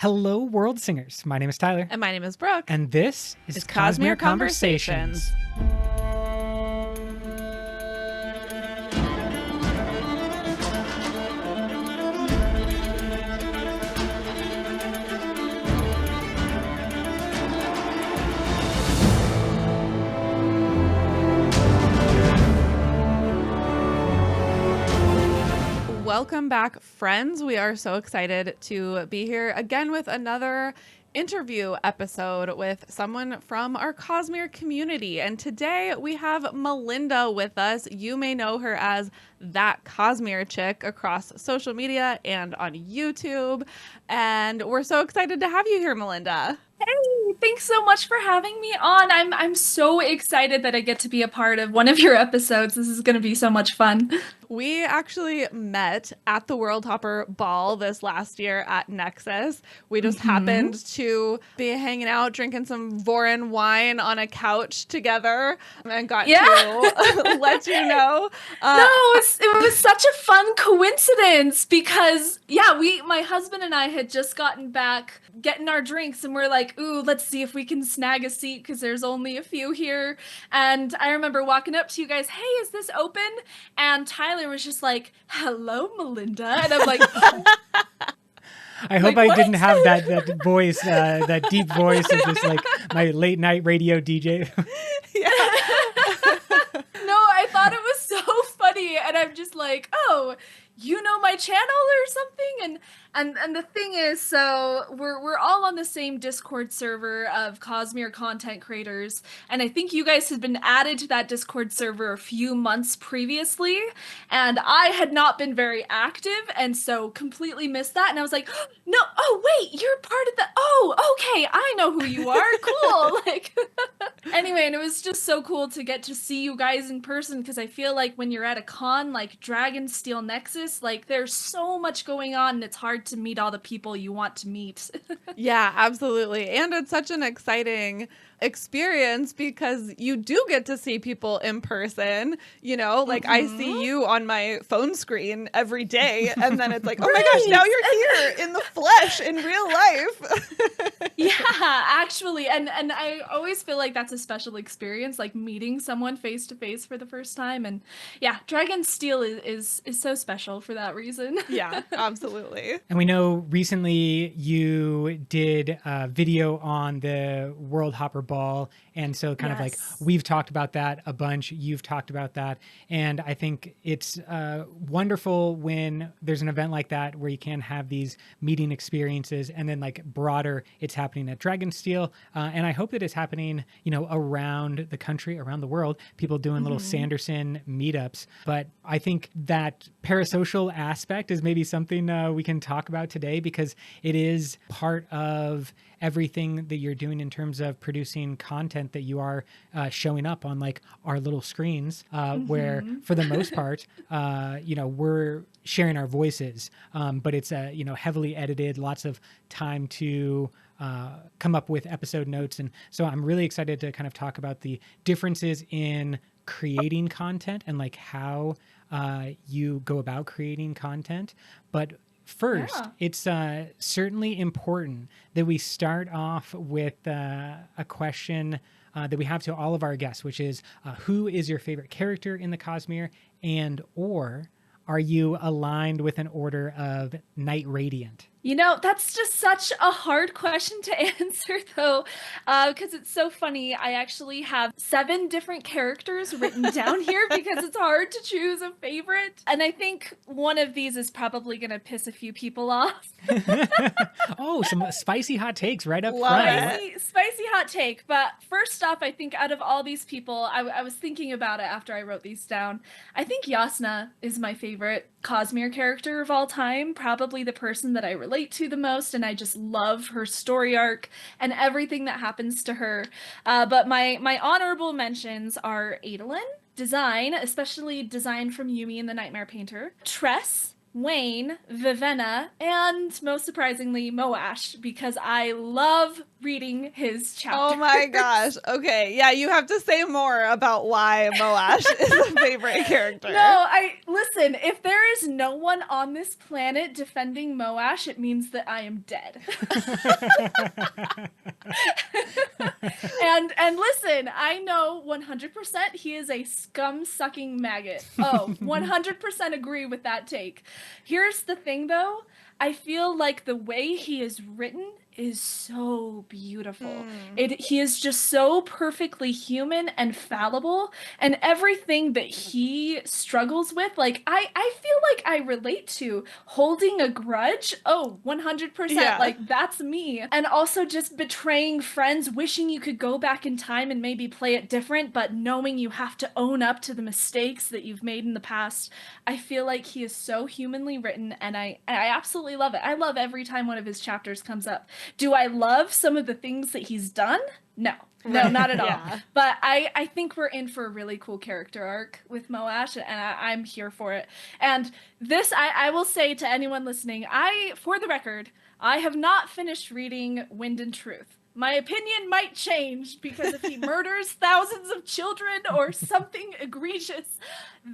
Hello, world singers. My name is Tyler. And my name is Brooke. And this is Cosmere Conversations. Welcome back, friends. We are so excited to be here again with another interview episode with someone from our Cosmere community. And today we have Malinda with us. You may know her as that.cosmere.chick across social media and on YouTube. And we're so excited to have you here, Malinda. Hey, thanks so much for having me on. I'm so excited that I get to be a part of one of your episodes. This is going to be so much fun. We actually met at the World Hopper Ball this last year at Nexus. We just happened to be hanging out, drinking some Vorin wine on a couch together and got to let you know. It was such a fun coincidence because, my husband and I had just gotten back getting our drinks and we're like, ooh, let's see if we can snag a seat because there's only a few here. And I remember walking up to you guys, hey, is this open? And Tyler was just like, hello, Malinda. And I'm like, I hope I didn't have that voice, that deep voice of just like my late night radio DJ. Yeah. No, I thought it was so funny. And I'm just like, oh, you know my channel or something? And the thing is, so we're all on the same Discord server of Cosmere content creators, and I think you guys had been added to that Discord server a few months previously, and I had not been very active, and so completely missed that, and I was like, no, oh wait, you're part of the, oh, okay, I know who you are, cool, like, anyway, and it was just so cool to get to see you guys in person, because I feel like when you're at a con like Dragonsteel Nexus, like there's so much going on, and it's hard to meet all the people you want to meet. Yeah, absolutely. And it's such an exciting experience because you do get to see people in person, you know, like I see you on my phone screen every day, and then it's like, oh my gosh, now you're here in the flesh in real life. Yeah, actually, and I always feel like that's a special experience, like meeting someone face to face for the first time. And yeah, Dragonsteel is so special for that reason. Yeah, absolutely. And we know recently you did a video on the World Hopper Ball. And so kind of like we've talked about that a bunch. You've talked about that. And I think it's wonderful when there's an event like that where you can have these meeting experiences, and then like broader, it's happening at Dragonsteel. And I hope that it's happening, you know, around the country, around the world, people doing little Sanderson meetups. But I think that parasocial aspect is maybe something we can talk about today, because it is part of everything that you're doing in terms of producing content, that you are showing up on like our little screens where for the most part, you know, we're sharing our voices, but it's you know, heavily edited, lots of time to come up with episode notes. And so I'm really excited to kind of talk about the differences in creating content and like how you go about creating content. But first, it's certainly important that we start off with a question that we have to all of our guests, which is who is your favorite character in the Cosmere, and or are you aligned with an order of Knight Radiant? You know, that's just such a hard question to answer, though, because it's so funny. I actually have 7 different characters written down here because it's hard to choose a favorite. And I think one of these is probably going to piss a few people off. Oh, some spicy hot takes right up front. Spicy hot take. But first off, I think out of all these people, I was thinking about it after I wrote these down. I think Yasna is my favorite Cosmere character of all time, probably the person that I relate to the most, and I just love her story arc and everything that happens to her. But my honorable mentions are Adolin, Design, especially Design from Yumi and the Nightmare Painter, Tress, Wayne, Vivenna, and most surprisingly, Moash, because I love reading his chapter. Oh my gosh. Okay. Yeah, you have to say more about why Moash is a favorite character. No, listen, if there is no one on this planet defending Moash, it means that I am dead. And listen, I know 100% he is a scum-sucking maggot. Oh, 100% agree with that take. Here's the thing though, I feel like the way he is written is so beautiful. He is just so perfectly human and fallible, and everything that he struggles with, like I feel like I relate to holding a grudge. Oh, 100%. Yeah. Like that's me. And also just betraying friends, wishing you could go back in time and maybe play it different, but knowing you have to own up to the mistakes that you've made in the past. I feel like he is so humanly written, and I absolutely love it. I love every time one of his chapters comes up. Do I love some of the things that he's done? No, not at all. Yeah. But I think we're in for a really cool character arc with Moash, and I'm here for it. And this, I will say to anyone listening, for the record, I have not finished reading Wind and Truth. My opinion might change, because if he murders thousands of children or something egregious,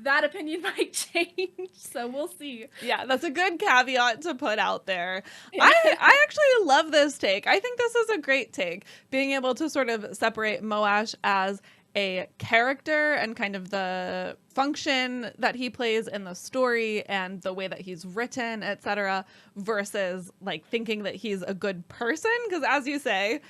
that opinion might change. So we'll see. Yeah, that's a good caveat to put out there. I actually love this take. I think this is a great take. Being able to sort of separate Moash as a character and kind of the function that he plays in the story and the way that he's written, etc., versus like thinking that he's a good person, because as you say,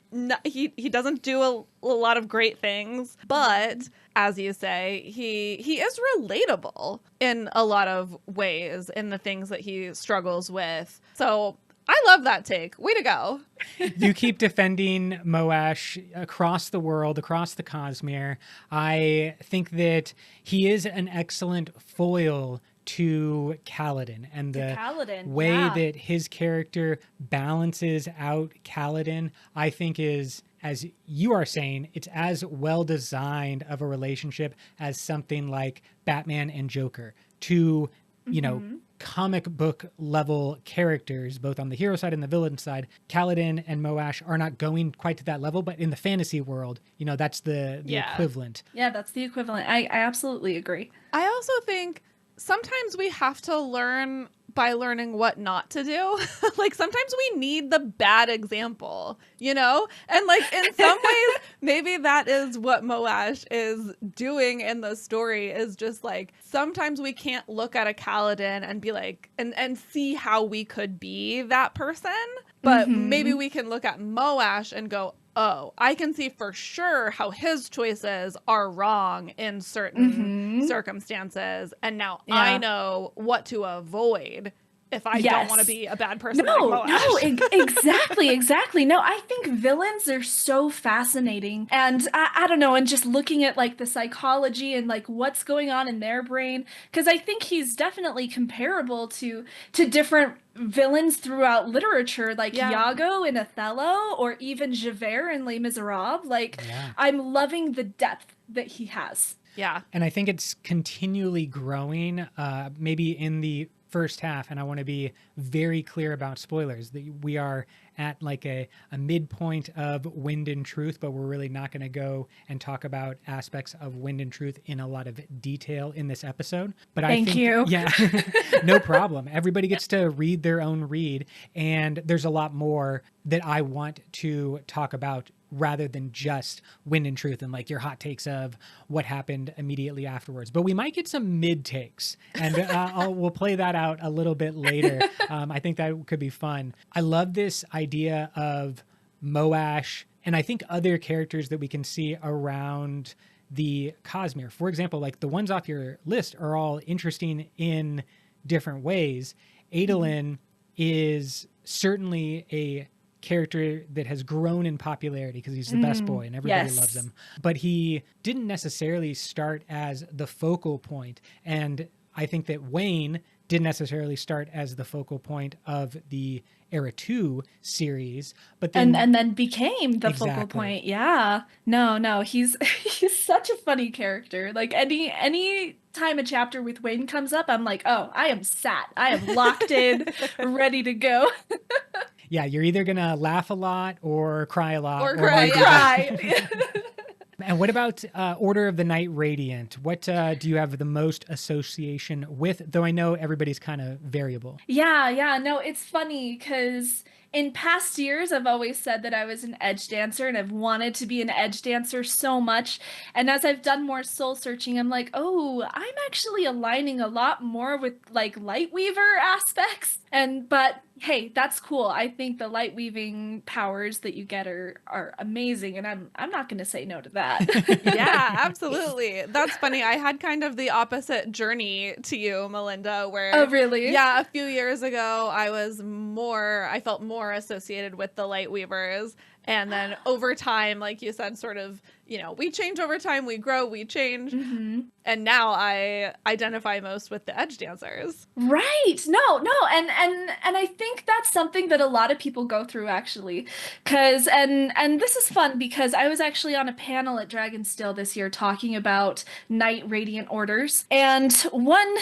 he doesn't do a lot of great things, but as you say, he is relatable in a lot of ways in the things that he struggles with. So I love that take. Way to go. You keep defending Moash across the world, across the Cosmere. I think that he is an excellent foil to Kaladin, and the way that his character balances out Kaladin, I think is, as you are saying, it's as well designed of a relationship as something like Batman and Joker. Two, you know, comic book level characters, both on the hero side and the villain side. Kaladin and Moash are not going quite to that level, but in the fantasy world, you know, that's the equivalent. Yeah, that's the equivalent. I absolutely agree. I also think sometimes we have to learn by learning what not to do. Like sometimes we need the bad example, you know? And like in some ways, maybe that is what Moash is doing in the story, is just like sometimes we can't look at a Kaladin and be like, and see how we could be that person. But maybe we can look at Moash and go, oh, I can see for sure how his choices are wrong in certain circumstances. And now I know what to avoid if I don't want to be a bad person like Moash. Exactly. No, I think villains are so fascinating. And I don't know, and just looking at like the psychology and like what's going on in their brain, because I think he's definitely comparable to different villains throughout literature, like Iago in Othello, or even Javert in Les Miserables. Like, I'm loving the depth that he has. Yeah. And I think it's continually growing, maybe in the first half, and I want to be very clear about spoilers, that we are at like a midpoint of Wind and Truth, but we're really not going to go and talk about aspects of Wind and Truth in a lot of detail in this episode. But Thank you. Yeah, no problem. Everybody gets to read their own read, and there's a lot more that I want to talk about rather than just Wind and Truth and like your hot takes of what happened immediately afterwards. But we might get some mid takes, and we'll play that out a little bit later. I think that could be fun. I love this idea of Moash, and I think other characters that we can see around the Cosmere. For example, like the ones off your list are all interesting in different ways. Adolin is certainly a character that has grown in popularity because he's the best boy and everybody loves him. But he didn't necessarily start as the focal point. And I think that Wayne didn't necessarily start as the focal point of the Era 2 series, but then and then became the focal point. Yeah. No, he's such a funny character. Like any time a chapter with Wayne comes up, I'm like, oh, I am sat. I am locked in, ready to go. Yeah, you're either gonna laugh a lot or cry a lot Or cry, maybe Cry. And what about Order of the Night Radiant? What do you have the most association with? Though I know everybody's kind of variable. Yeah, no, it's funny because in past years I've always said that I was an edge dancer and I've wanted to be an edge dancer so much. And as I've done more soul searching, I'm like, oh, I'm actually aligning a lot more with like light weaver aspects. But hey, that's cool. I think the light weaving powers that you get are amazing, and I'm not gonna say no to that. Yeah, absolutely. That's funny. I had kind of the opposite journey to you, Melinda, Oh, where, really? yeah, a few years ago, I felt more associated with the light weavers. And then over time, like you said, sort of, we change over time, we grow, we change. Mm-hmm. And now I identify most with the edge dancers. Right. No, and I think that's something that a lot of people go through actually. And this is fun because I was actually on a panel at Dragonsteel this year talking about Night Radiant orders. And one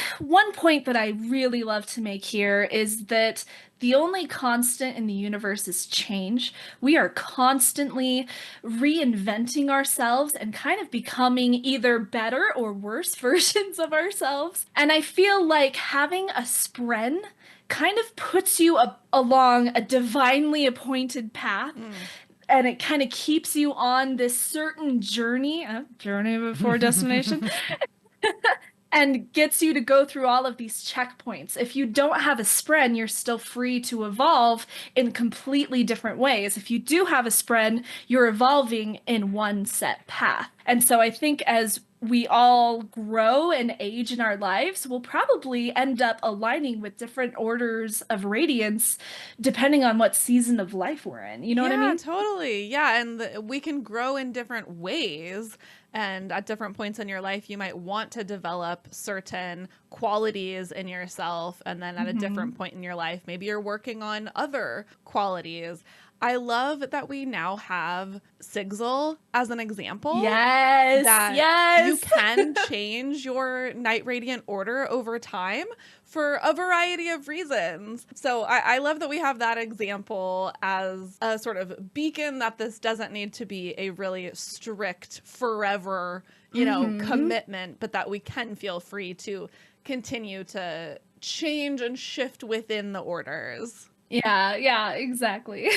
point that I really love to make here is that the only constant in the universe is change. We are constantly reinventing ourselves and kind of becoming either better or worse versions of ourselves. And I feel like having a spren kind of puts you along a divinely appointed path. And it kind of keeps you on this certain journey, journey before destination, and gets you to go through all of these checkpoints. If you don't have a spren, you're still free to evolve in completely different ways. If you do have a spren, you're evolving in one set path. And so I think as we all grow and age in our lives, we'll probably end up aligning with different orders of radiance depending on what season of life we're in. You know what I mean? Totally. Yeah, and we can grow in different ways. And at different points in your life, you might want to develop certain qualities in yourself. And then at a different point in your life, maybe you're working on other qualities. I love that we now have Sigil as an example. Yes. You can change your Night Radiant order over time for a variety of reasons. So I love that we have that example as a sort of beacon that this doesn't need to be a really strict forever, commitment, but that we can feel free to continue to change and shift within the orders. Yeah, exactly.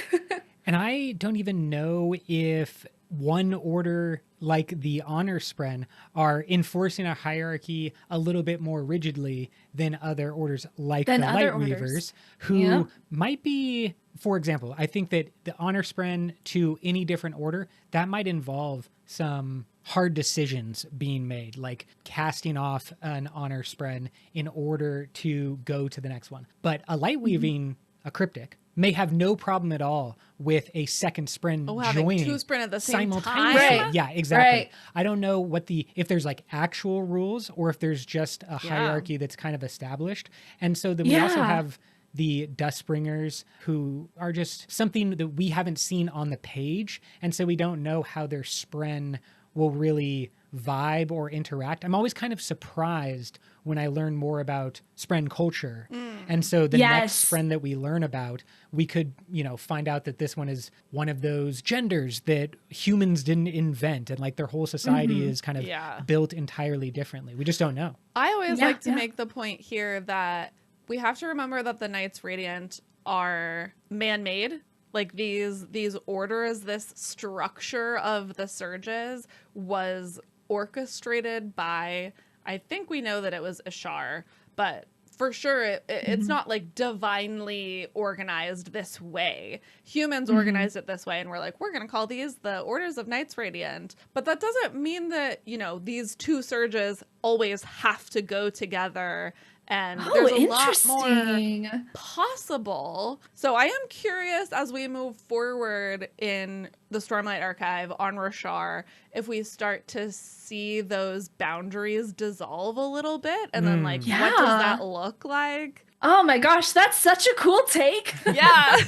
And I don't even know if one order like the Honor Spren are enforcing a hierarchy a little bit more rigidly than other orders like the Light Weavers, who might be, for example, I think that the Honor Spren to any different order, that might involve some hard decisions being made, like casting off an Honor Spren in order to go to the next one. But a Light Weaving, a Cryptic, may have no problem at all with a second spren joining two spren at the same simultaneously. time. Yeah, exactly. Right. I don't know if there's like actual rules or if there's just a hierarchy that's kind of established. And so then we also have the Dustbringers, who are just something that we haven't seen on the page. And so we don't know how their spren will really vibe or interact. I'm always kind of surprised when I learn more about spren culture. And so the next spren that we learn about, we could, find out that this one is one of those genders that humans didn't invent, and like their whole society is kind of built entirely differently. We just don't know. I always like to make the point here that we have to remember that the Knights Radiant are man-made. Like these orders, this structure of the surges was orchestrated by, I think we know that it was Ishar, but for sure it's not like divinely organized this way. Humans organized it this way, and we're like, we're going to call these the Orders of Knights Radiant. But that doesn't mean that, these two surges always have to go together. And there's a lot more possible. So I am curious as we move forward in the Stormlight Archive on Roshar, if we start to see those boundaries dissolve a little bit. And then what does that look like? Oh my gosh, that's such a cool take. Yeah.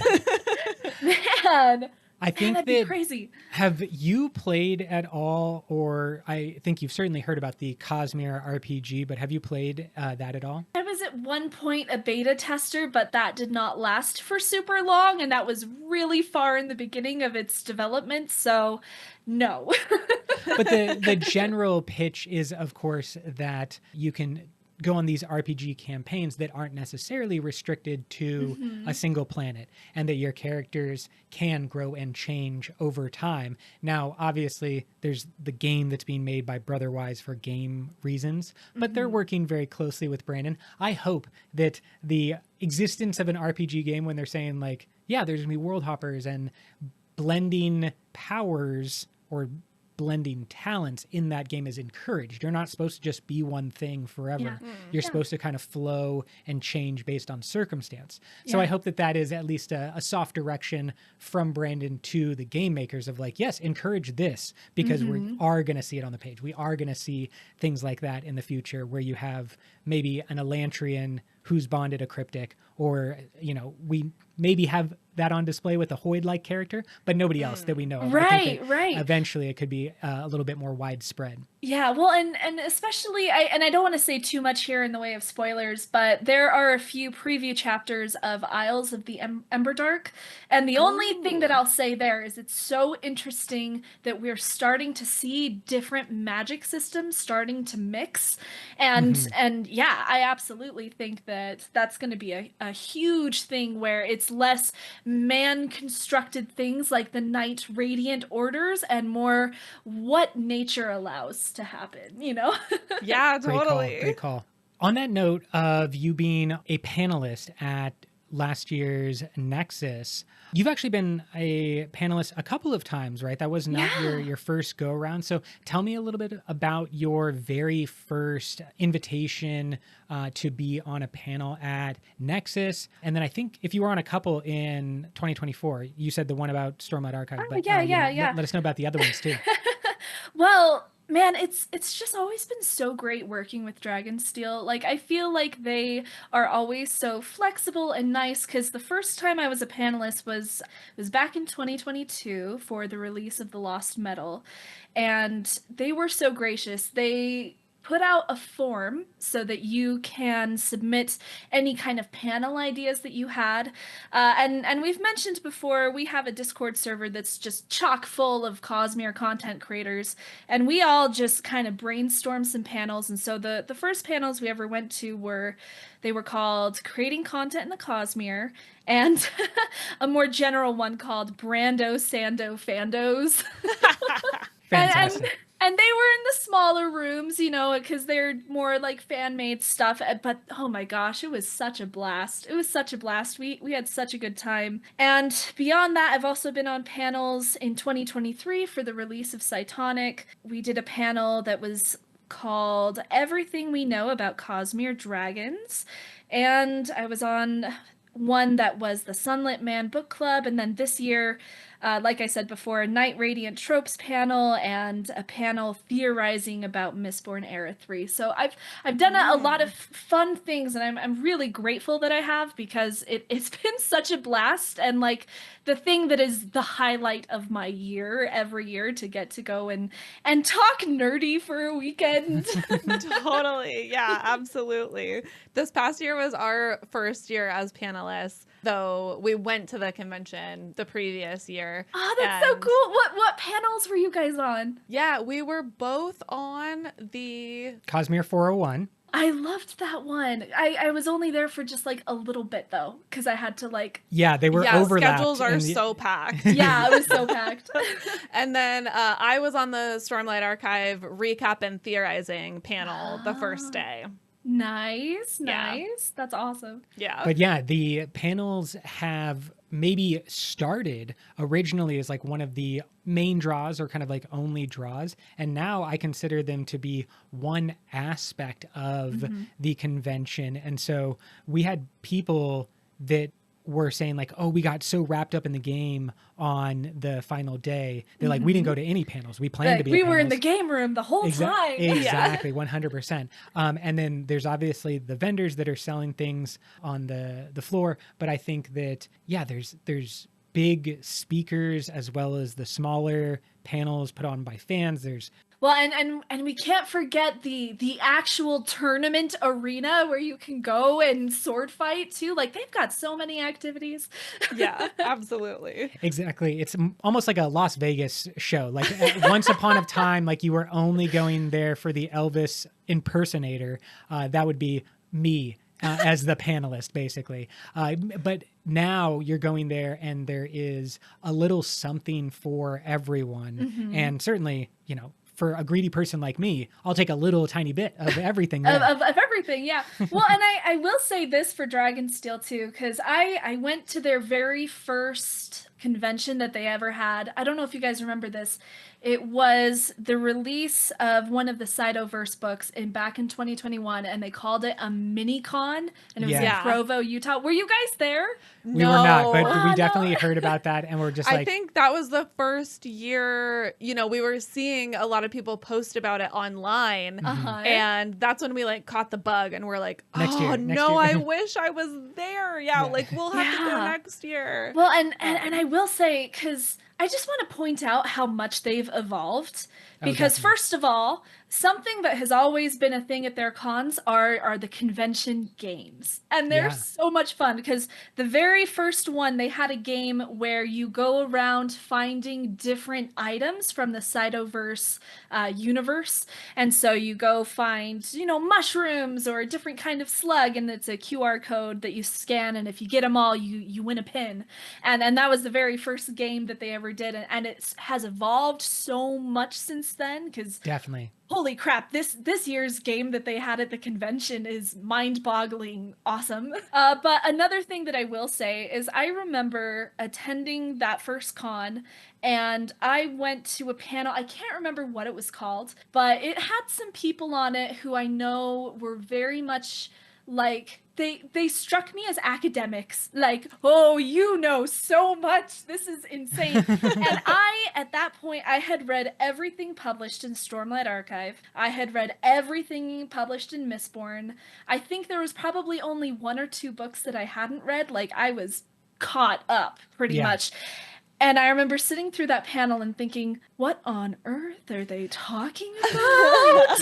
Man. I think that'd be crazy. Have you played at all, or I think you've certainly heard about the Cosmere RPG, but have you played that at all? I was at one point a beta tester, but that did not last for super long, and that was really far in the beginning of its development, so no. But the general pitch is, of course, that you can go on these RPG campaigns that aren't necessarily restricted to a single planet, and that your characters can grow and change over time. Now, obviously, there's the game that's being made by Brotherwise for game reasons, but they're working very closely with Brandon. I hope that the existence of an RPG game, when they're saying like, yeah, there's gonna be world hoppers and blending powers or blending talents in that game is encouraged. You're not supposed to just be one thing forever. You're supposed to kind of flow and change based on circumstance. So I hope that that is at least a soft direction from Brandon to the game makers of like, yes, encourage this, because we are going to see it on the page. We are going to see things like that in the future where you have maybe an Elantrian who's bonded a cryptic, or, you know, we maybe have that on display with a Hoid-like character, but nobody else that we know of. Right. Eventually it could be a little bit more widespread. Yeah, well, and especially, I don't want to say too much here in the way of spoilers, but there are a few preview chapters of Isles of the Emberdark, and the only thing that I'll say there is it's so interesting that we're starting to see different magic systems starting to mix, and yeah, I absolutely think that that's going to be a huge thing where it's less man-constructed things like the Night Radiant orders and more what nature allows to happen, you know? Yeah, totally. Great call. On that note of you being a panelist at last year's Nexus, you've actually been a panelist a couple of times, right? That was not your first go around. So tell me a little bit about your very first invitation to be on a panel at Nexus. And then I think if you were on a couple in 2024, you said the one about Stormlight Archive, but let us know about the other ones too. Well, man, it's just always been so great working with Dragonsteel. Like, I feel like they are always so flexible and nice, because the first time I was a panelist was back in 2022 for the release of The Lost Metal, and they were so gracious. They put out a form so that you can submit any kind of panel ideas that you had. And we've mentioned before, we have a Discord server that's just chock full of Cosmere content creators, and we all just kind of brainstorm some panels. And so the first panels we ever went to were called Creating Content in the Cosmere, and a more general one called Brando Sando Fandos. Fantastic. And they were in the smaller rooms, you know, because they're more like fan-made stuff. But oh my gosh, it was such a blast. It was such a blast. We had such a good time. And beyond that, I've also been on panels in 2023 for the release of Cytonic. We did a panel that was called Everything We Know About Cosmere Dragons. And I was on one that was the Sunlit Man Book Club. And then this year, like I said before, a Night Radiant Tropes panel and a panel theorizing about Mistborn Era 3. So I've done a lot of fun things, and I'm really grateful that I have, because it's been such a blast, and like the thing that is the highlight of my year every year to get to go and talk nerdy for a weekend. Totally. Yeah, absolutely. This past year was our first year as panelists, though we went to the convention the previous year. Oh, that's so cool. What panels were you guys on? Yeah, we were both on the Cosmere 401. I loved that one. I was only there for just like a little bit though, because I had to like. Yeah, they were overlapped. Schedules are so packed. Yeah, it was so packed. And then I was on the Stormlight Archive recap and theorizing panel the first day. Nice. That's awesome. Yeah. But yeah, the panels have maybe started originally as like one of the main draws, or kind of like only draws, and now I consider them to be one aspect of the convention. And so we had people that were saying like, oh, we got so wrapped up in the game on the final day. They're like, we didn't go to any panels. We planned to be we at were in panels. the game room the whole time. Exactly, 100%. And then there's obviously the vendors that are selling things on the floor. But I think that, yeah, there's big speakers as well as the smaller panels put on by fans. There's Well, and we can't forget the actual tournament arena where you can go and sword fight too. Like they've got so many activities. Yeah, absolutely. exactly. It's almost like a Las Vegas show. Like once upon a time, like you were only going there for the Elvis impersonator. That would be me. As the panelist, basically. But now you're going there and there is a little something for everyone. And certainly, you know, for a greedy person like me, I'll take a little tiny bit of everything there. of everything, yeah. Well, and I will say this for Dragonsteel too, because I went to their very first convention that they ever had. I don't know if you guys remember this. It was the release of one of the Cytoverse books back in 2021, and they called it a mini con, and it was in Provo, Utah. Were you guys there? We were not, but we definitely heard about that, and we're just like... I think that was the first year, you know, we were seeing a lot of people post about it online, and that's when we like caught the bug, and we're like, next year. I wish I was there. Like we'll have to go next year. Well, and I will say, because I just want to point out how much they've evolved. Because first of all, something that has always been a thing at their cons are the convention games. And they're so much fun because the very first one, they had a game where you go around finding different items from the Cytoverse universe. And so you go find, you know, mushrooms or a different kind of slug, and it's a QR code that you scan, and if you get them all, you win a pin. And that was the very first game that they ever did, and it has evolved so much since then, because definitely, holy crap, this year's game that they had at the convention is mind-boggling awesome. But another thing that I will say is I remember attending that first con, and I went to a panel. I can't remember what it was called, but it had some people on it who I know were very much like, they struck me as academics, like, oh, you know so much, this is insane. And at that point, I had read everything published in Stormlight Archive. I had read everything published in Mistborn. I think there was probably only 1 or 2 books that I hadn't read. Like, I was caught up pretty much. And I remember sitting through that panel and thinking, what on earth are they talking about?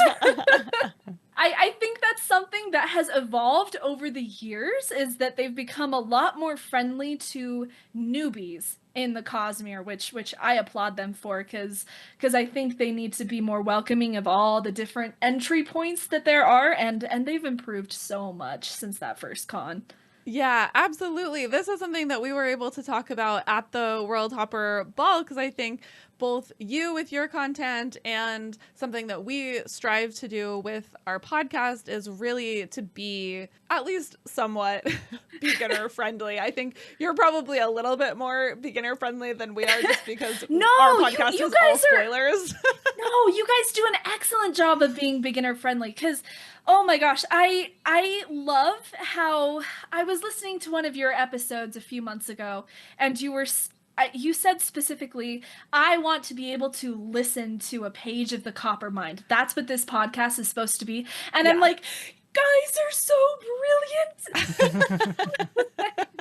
I think that's something that has evolved over the years, is that they've become a lot more friendly to newbies in the Cosmere, which I applaud them for, because I think they need to be more welcoming of all the different entry points that there are, and they've improved so much since that first con. Yeah, absolutely. This is something that we were able to talk about at the World Hopper Ball, because I think both you with your content and something that we strive to do with our podcast is really to be at least somewhat beginner friendly. I think you're probably a little bit more beginner friendly than we are, just because our podcast is all spoilers. No, you guys do an excellent job of being beginner friendly, because oh my gosh, I love how I was listening to one of your episodes a few months ago, and you said specifically, I want to be able to listen to a page of the Coppermind. That's what this podcast is supposed to be. And I'm like, guys are so brilliant.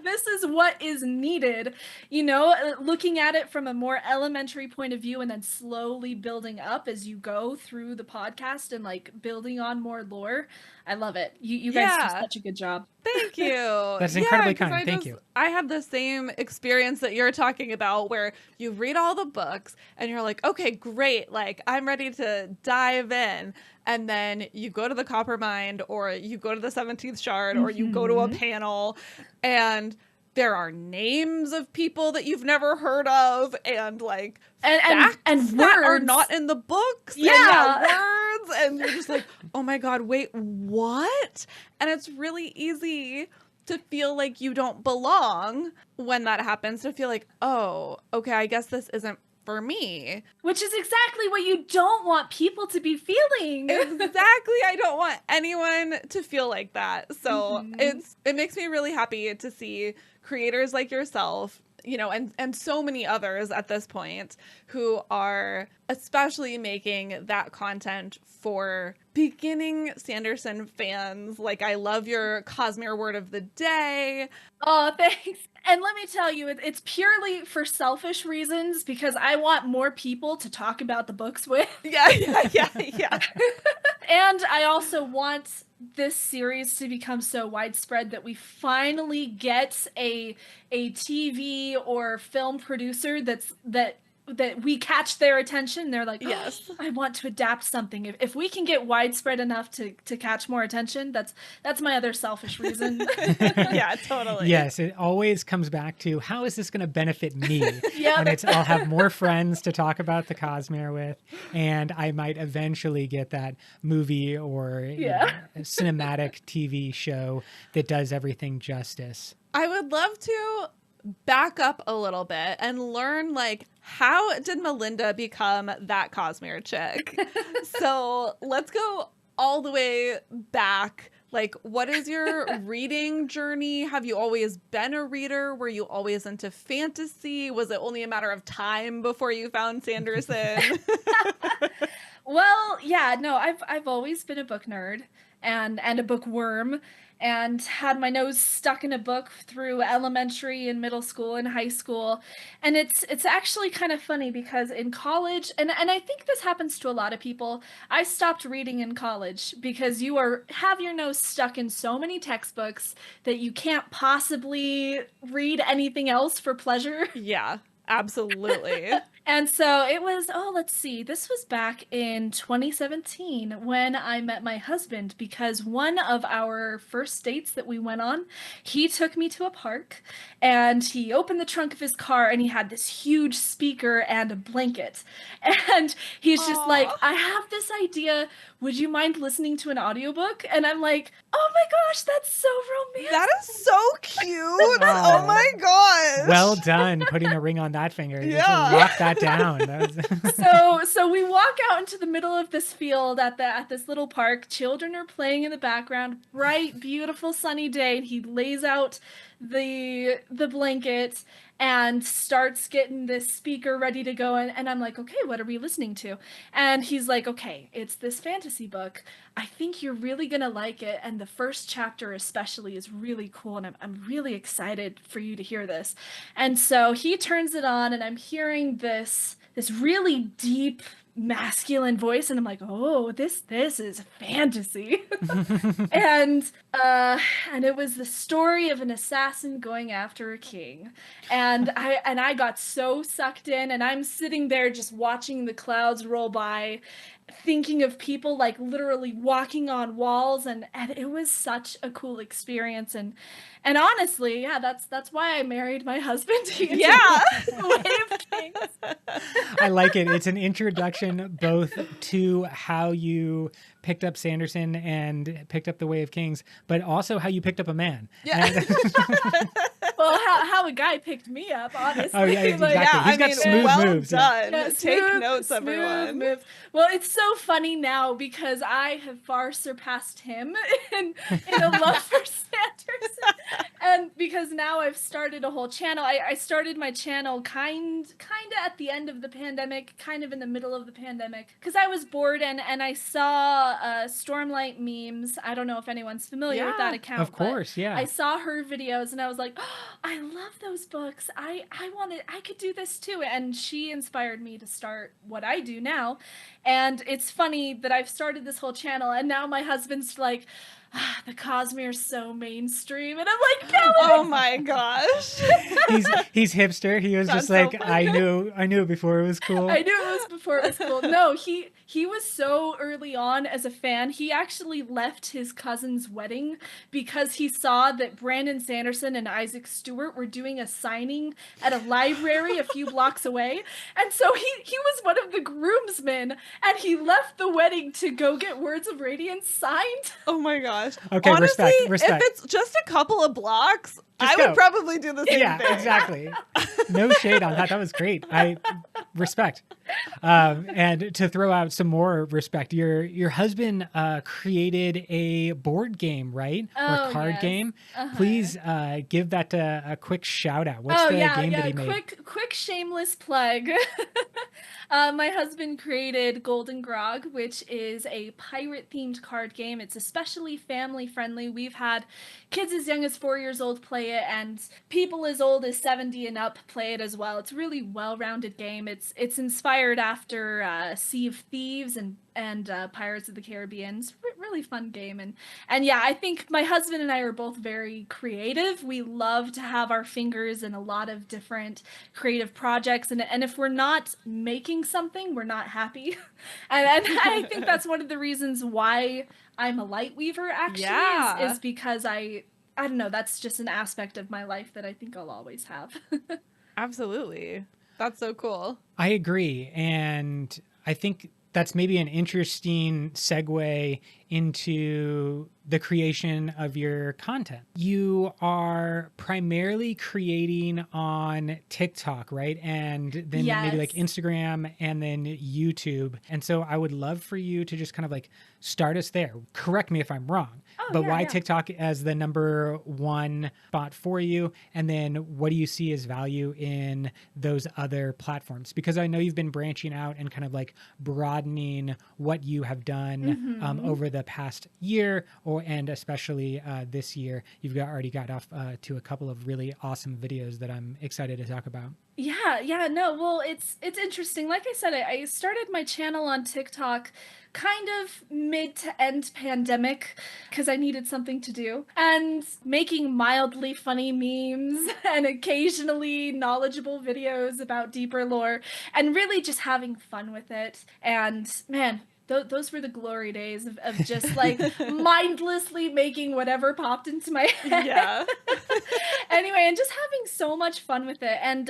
This is what is needed, you know, looking at it from a more elementary point of view and then slowly building up as you go through the podcast and like building on more lore. I love it. You guys do such a good job. Thank you. That's incredibly kind. Thank you. I had the same experience that you're talking about, where you read all the books and you're like, okay, great. Like, I'm ready to dive in. And then you go to the Coppermind, or you go to the 17th Shard, or you go to a panel, and there are names of people that you've never heard of, and like facts and words that are not in the books. Yeah. And words, and you're just like, oh my God, wait, what? And it's really easy to feel like you don't belong when that happens, to feel like, oh, okay, I guess this isn't for me. Which is exactly what you don't want people to be feeling. Exactly. I don't want anyone to feel like that. So it makes me really happy to see creators like yourself you know, and so many others at this point who are especially making that content for beginning Sanderson fans. Like, I love your Cosmere word of the day. Oh, thanks. And let me tell you, it's purely for selfish reasons because I want more people to talk about the books with. Yeah. And I also want this series to become so widespread that we finally get a TV or film producer that we catch their attention. They're like, yes, I want to adapt something. If we can get widespread enough to catch more attention, that's my other selfish reason. Yeah, totally. Yes, it always comes back to how is this going to benefit me? Yep. And I'll have more friends to talk about the Cosmere with, and I might eventually get that movie or cinematic TV show that does everything justice. I would love to back up a little bit and learn, like, how did Malinda become that Cosmere chick? So let's go all the way back. Like, what is your reading journey? Have you always been a reader? Were you always into fantasy? Was it only a matter of time before you found Sanderson? Well, yeah, no, I've always been a book nerd and a bookworm, and had my nose stuck in a book through elementary and middle school and high school. And it's actually kind of funny because in college, and I think this happens to a lot of people, I stopped reading in college because you have your nose stuck in so many textbooks that you can't possibly read anything else for pleasure. Yeah, absolutely. And so it was, let's see, this was back in 2017 when I met my husband, because one of our first dates that we went on, he took me to a park and he opened the trunk of his car and he had this huge speaker and a blanket. And he's just like, I have this idea. Would you mind listening to an audiobook? And I'm like, oh my gosh, that's so romantic. That is so cute. Oh my gosh. Well done, putting a ring on that finger. Yeah. Just lock that down. So we walk out into the middle of this field at this little park. Children are playing in the background. Bright, beautiful, sunny day. And he lays out the blanket and starts getting this speaker ready to go. And I'm like, okay, what are we listening to? And he's like, okay, it's this fantasy book. I think you're really going to like it. And the first chapter especially is really cool. And I'm really excited for you to hear this. And so he turns it on and I'm hearing this really deep masculine voice, and I'm like, oh, this is fantasy. and it was the story of an assassin going after a king, and I got so sucked in, and I'm sitting there just watching the clouds roll by, thinking of people like literally walking on walls, and it was such a cool experience. And honestly, yeah, that's why I married my husband. Yeah. Way of Kings. I like it. It's an introduction both to how you picked up Sanderson and picked up the Way of Kings, but also how you picked up a man. Yeah. Well, how a guy picked me up, honestly. Oh, yeah, exactly. Yeah, He's got smooth well moves. done. Yeah, Take notes, everyone. Moves. Well, it's so funny now because I have far surpassed him in a love for Sanderson. And because now I've started a whole channel. I started my channel kind of at the end of the pandemic, kind of in the middle of the pandemic, because I was bored and I saw Stormlight memes. I don't know if anyone's familiar with that account. Of course, yeah. I saw her videos and I was like, oh, I love those books. I could do this too. And she inspired me to start what I do now. And it's funny that I've started this whole channel and now my husband's like, the Cosmere's so mainstream, and I'm like, Kelly! Oh my gosh. he's hipster. He was That's just like, so funny. I knew it before it was cool. I knew it was before it was cool. No, he was so early on as a fan. He actually left his cousin's wedding because he saw that Brandon Sanderson and Isaac Stewart were doing a signing at a library a few blocks away. And so he was one of the groomsmen, and he left the wedding to go get Words of Radiance signed. Oh my gosh. Okay, Honestly, respect. if it's just a couple of blocks, Just I go. would probably do the same Yeah, thing. exactly. No shade on that. That was great. Respect. And to throw out some more respect, your husband created a board game, right? Or Oh, card yes. game. Uh-huh. Please give that a quick shout out. What's the game that he made? Quick shameless plug. My husband created Golden Grog, which is a pirate themed card game. It's especially family friendly. We've had kids as young as 4 years old play it, and people as old as 70 and up play it as well. It's a really well-rounded game. It's inspired after Sea of Thieves and Pirates of the Caribbean. It's really fun game, and yeah, I think my husband and I are both very creative. We love to have our fingers in a lot of different creative projects, and if we're not making something, we're not happy. and I think that's one of the reasons why I'm a light weaver, actually, is because I don't know, that's just an aspect of my life that I think I'll always have. Absolutely. That's so cool. I agree. And I think that's maybe an interesting segue into the creation of your content. You are primarily creating on TikTok, right? And then maybe like Instagram and then YouTube. And so I would love for you to just kind of like start us there. Correct me if I'm wrong. But why TikTok as the number one spot for you? And then what do you see as value in those other platforms? Because I know you've been branching out and kind of like broadening what you have done over the past year, and especially this year. You've already got off to a couple of really awesome videos that I'm excited to talk about. Yeah, no, well, it's interesting. Like I said, I started my channel on TikTok kind of mid to end pandemic because I needed something to do, and making mildly funny memes and occasionally knowledgeable videos about deeper lore, and really just having fun with it. And man, those were the glory days of just like mindlessly making whatever popped into my head. Yeah. Anyway, and just having so much fun with it. And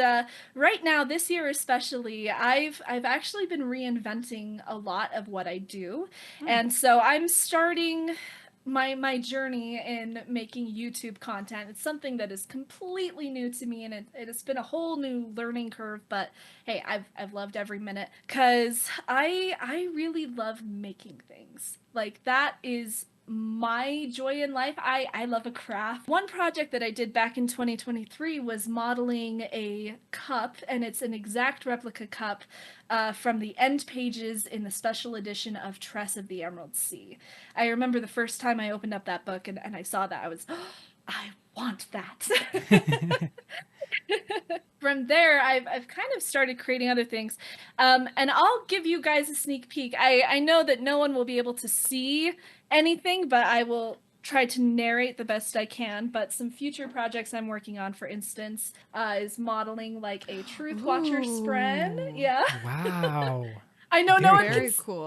right now, this year especially, I've actually been reinventing a lot of what I do. And so I'm starting my journey in making YouTube content. It's something that is completely new to me, and it has been a whole new learning curve, but hey, I've loved every minute, because I really love making things. Like, that is my joy in life. I love a craft. One project that I did back in 2023 was modeling a cup, and it's an exact replica cup from the end pages in the special edition of Tress of the Emerald Sea. I remember the first time I opened up that book and I saw that, I was, oh, I want that. From there, I've kind of started creating other things. And I'll give you guys a sneak peek. I know that no one will be able to see anything, but I will try to narrate the best I can. But some future projects I'm working on, for instance, is modeling like a Truth Watcher spren. Yeah. Wow. I know no one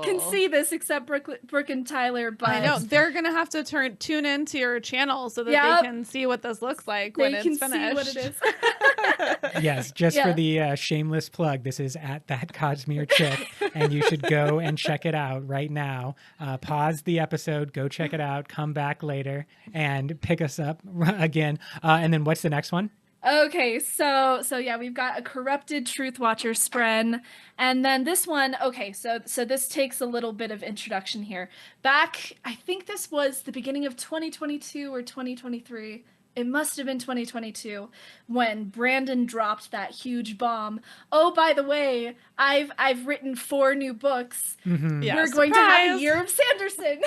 can see this except Brooke and Tyler, but I know they're gonna have to tune into your channel so that they can see what this looks like when it's finished. See what it is. Yes, just for the shameless plug, this is at that.cosmere.chick, and you should go and check it out right now. Pause the episode, go check it out, come back later, and pick us up again. And then what's the next one? Okay, so yeah, we've got a corrupted Truth Watcher spren, and then this one. Okay, so this takes a little bit of introduction here. Back, I think this was the beginning of 2022 or 2023. It must have been 2022 when Brandon dropped that huge bomb. Oh, by the way, I've written 4 new books. Yeah, we're going to have a year of Sanderson.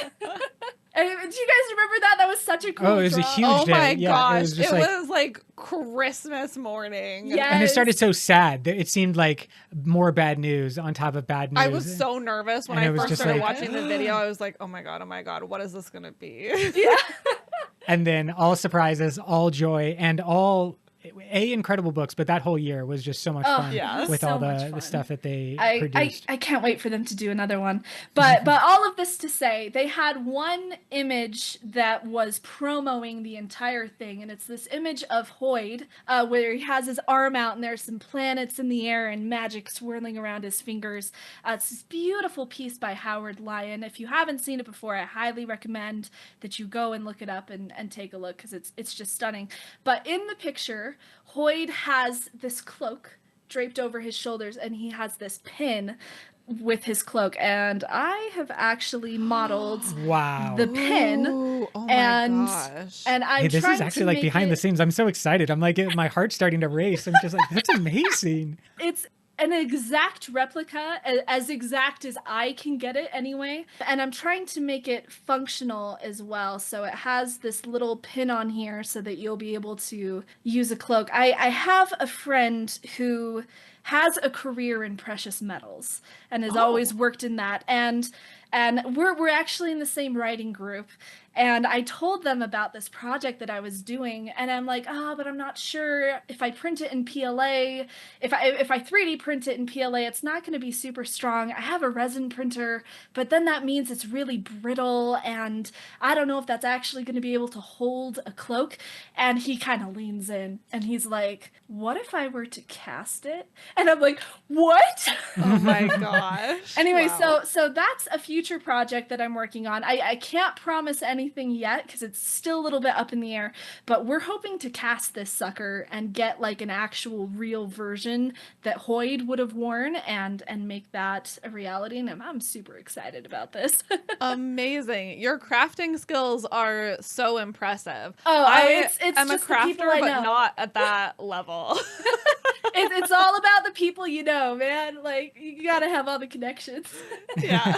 Do you guys remember that? That was such a cool it was drop. a huge day. My yeah, gosh. It was like Christmas morning. Yes. And it started so sad. It seemed like more bad news on top of bad news. I was so nervous when I first started watching the video. I was like, oh my God, what is this going to be? Yeah. And then all surprises, all joy, and all incredible books, but that whole year was just so much fun with so all the stuff that they produced. I can't wait for them to do another one. But all of this to say, they had one image that was promoting the entire thing, and it's this image of Hoyd, where he has his arm out and there's some planets in the air and magic swirling around his fingers. It's this beautiful piece by Howard Lyon. If you haven't seen it before, I highly recommend that you go and look it up and take a look, because it's just stunning. But in the picture, Hoyd has this cloak draped over his shoulders, and he has this pin with his cloak, and I have actually modeled Wow. the pin. Ooh, oh my and gosh. and I'm Hey, this is trying actually to like make behind the it, scenes. I'm so excited. I'm like, my heart's starting to race. I'm just like, that's amazing. it's an exact replica, as exact as I can get it anyway. And I'm trying to make it functional as well. So it has this little pin on here so that you'll be able to use a cloak. I have a friend who has a career in precious metals and has always worked in that. And we're actually in the same writing group. And I told them about this project that I was doing, and I'm like, oh, but I'm not sure if I print it in PLA, if I 3D print it in PLA, it's not going to be super strong. I have a resin printer, but then that means it's really brittle, and I don't know if that's actually going to be able to hold a cloak. And he kind of leans in, and he's like, what if I were to cast it? And I'm like, what? Oh my gosh. Anyway, Wow. so that's a future project that I'm working on. I can't promise anything yet because it's still a little bit up in the air, but we're hoping to cast this sucker and get like an actual real version that Hoyd would have worn and make that a reality. And I'm super excited about this. Amazing. Your crafting skills are so impressive. It's I'm a just the people crafter, I but know. not at that level. It's all about the people you know, man. Like, you gotta have all the connections. Yeah.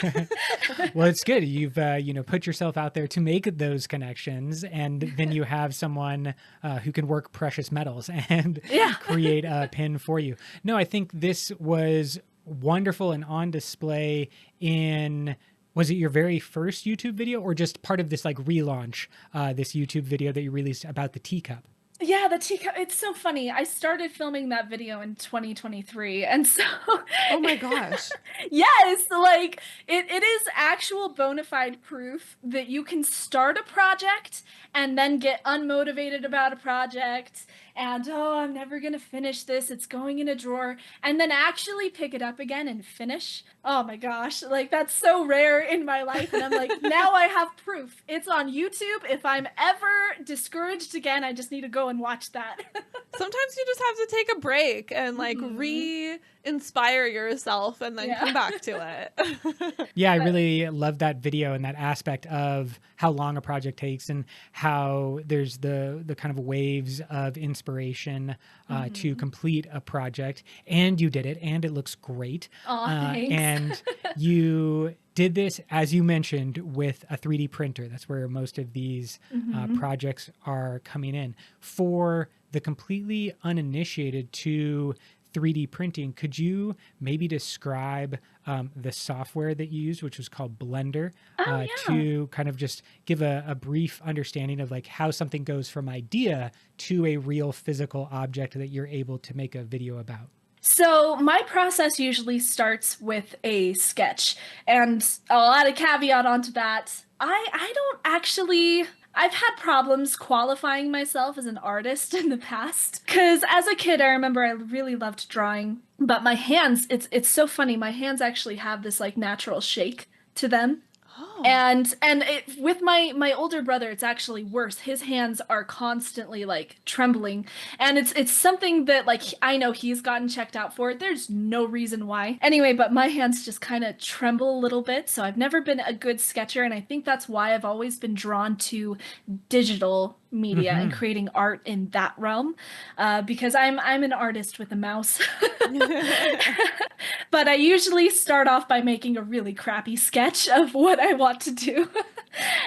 Well, it's good. You've put yourself out there to make those connections, and then you have someone who can work precious metals and Yeah. create a pin for you. No, I think this was wonderful and on display in. Was it your very first YouTube video, or just part of this like relaunch, this YouTube video that you released about the teacup? Yeah, the teacup. It's so funny. I started filming that video in 2023, and so Oh my gosh. yes, like it is actual bona fide proof that you can start a project and then get unmotivated about a project and, oh, I'm never gonna finish this, it's going in a drawer, and then actually pick it up again and finish. Oh my gosh, like that's so rare in my life, and I'm like, now I have proof. It's on YouTube. If I'm ever discouraged again, I just need to go and watch that. Sometimes you just have to take a break and like re-inspire yourself and then come back to it. Yeah, I really love that video and that aspect of how long a project takes and how there's the kind of waves of inspiration to complete a project. And you did it, and it looks great. Aw, thanks. And you did this, as you mentioned, with a 3D printer. That's where most of these projects are coming in. For the completely uninitiated to 3D printing, could you maybe describe the software that you used, which was called Blender, to kind of just give a brief understanding of like how something goes from idea to a real physical object that you're able to make a video about? So my process usually starts with a sketch, and I'll add a caveat onto that. I don't actually. I've had problems qualifying myself as an artist in the past because as a kid I remember I really loved drawing, but my hands, it's so funny, my hands actually have this like natural shake to them. And with my older brother, it's actually worse. His hands are constantly like trembling, and it's something that like I know he's gotten checked out for. There's no reason why. Anyway, but my hands just kind of tremble a little bit, so I've never been a good sketcher, and I think that's why I've always been drawn to digital media and creating art in that realm, because I'm an artist with a mouse. But I usually start off by making a really crappy sketch of what I want to do.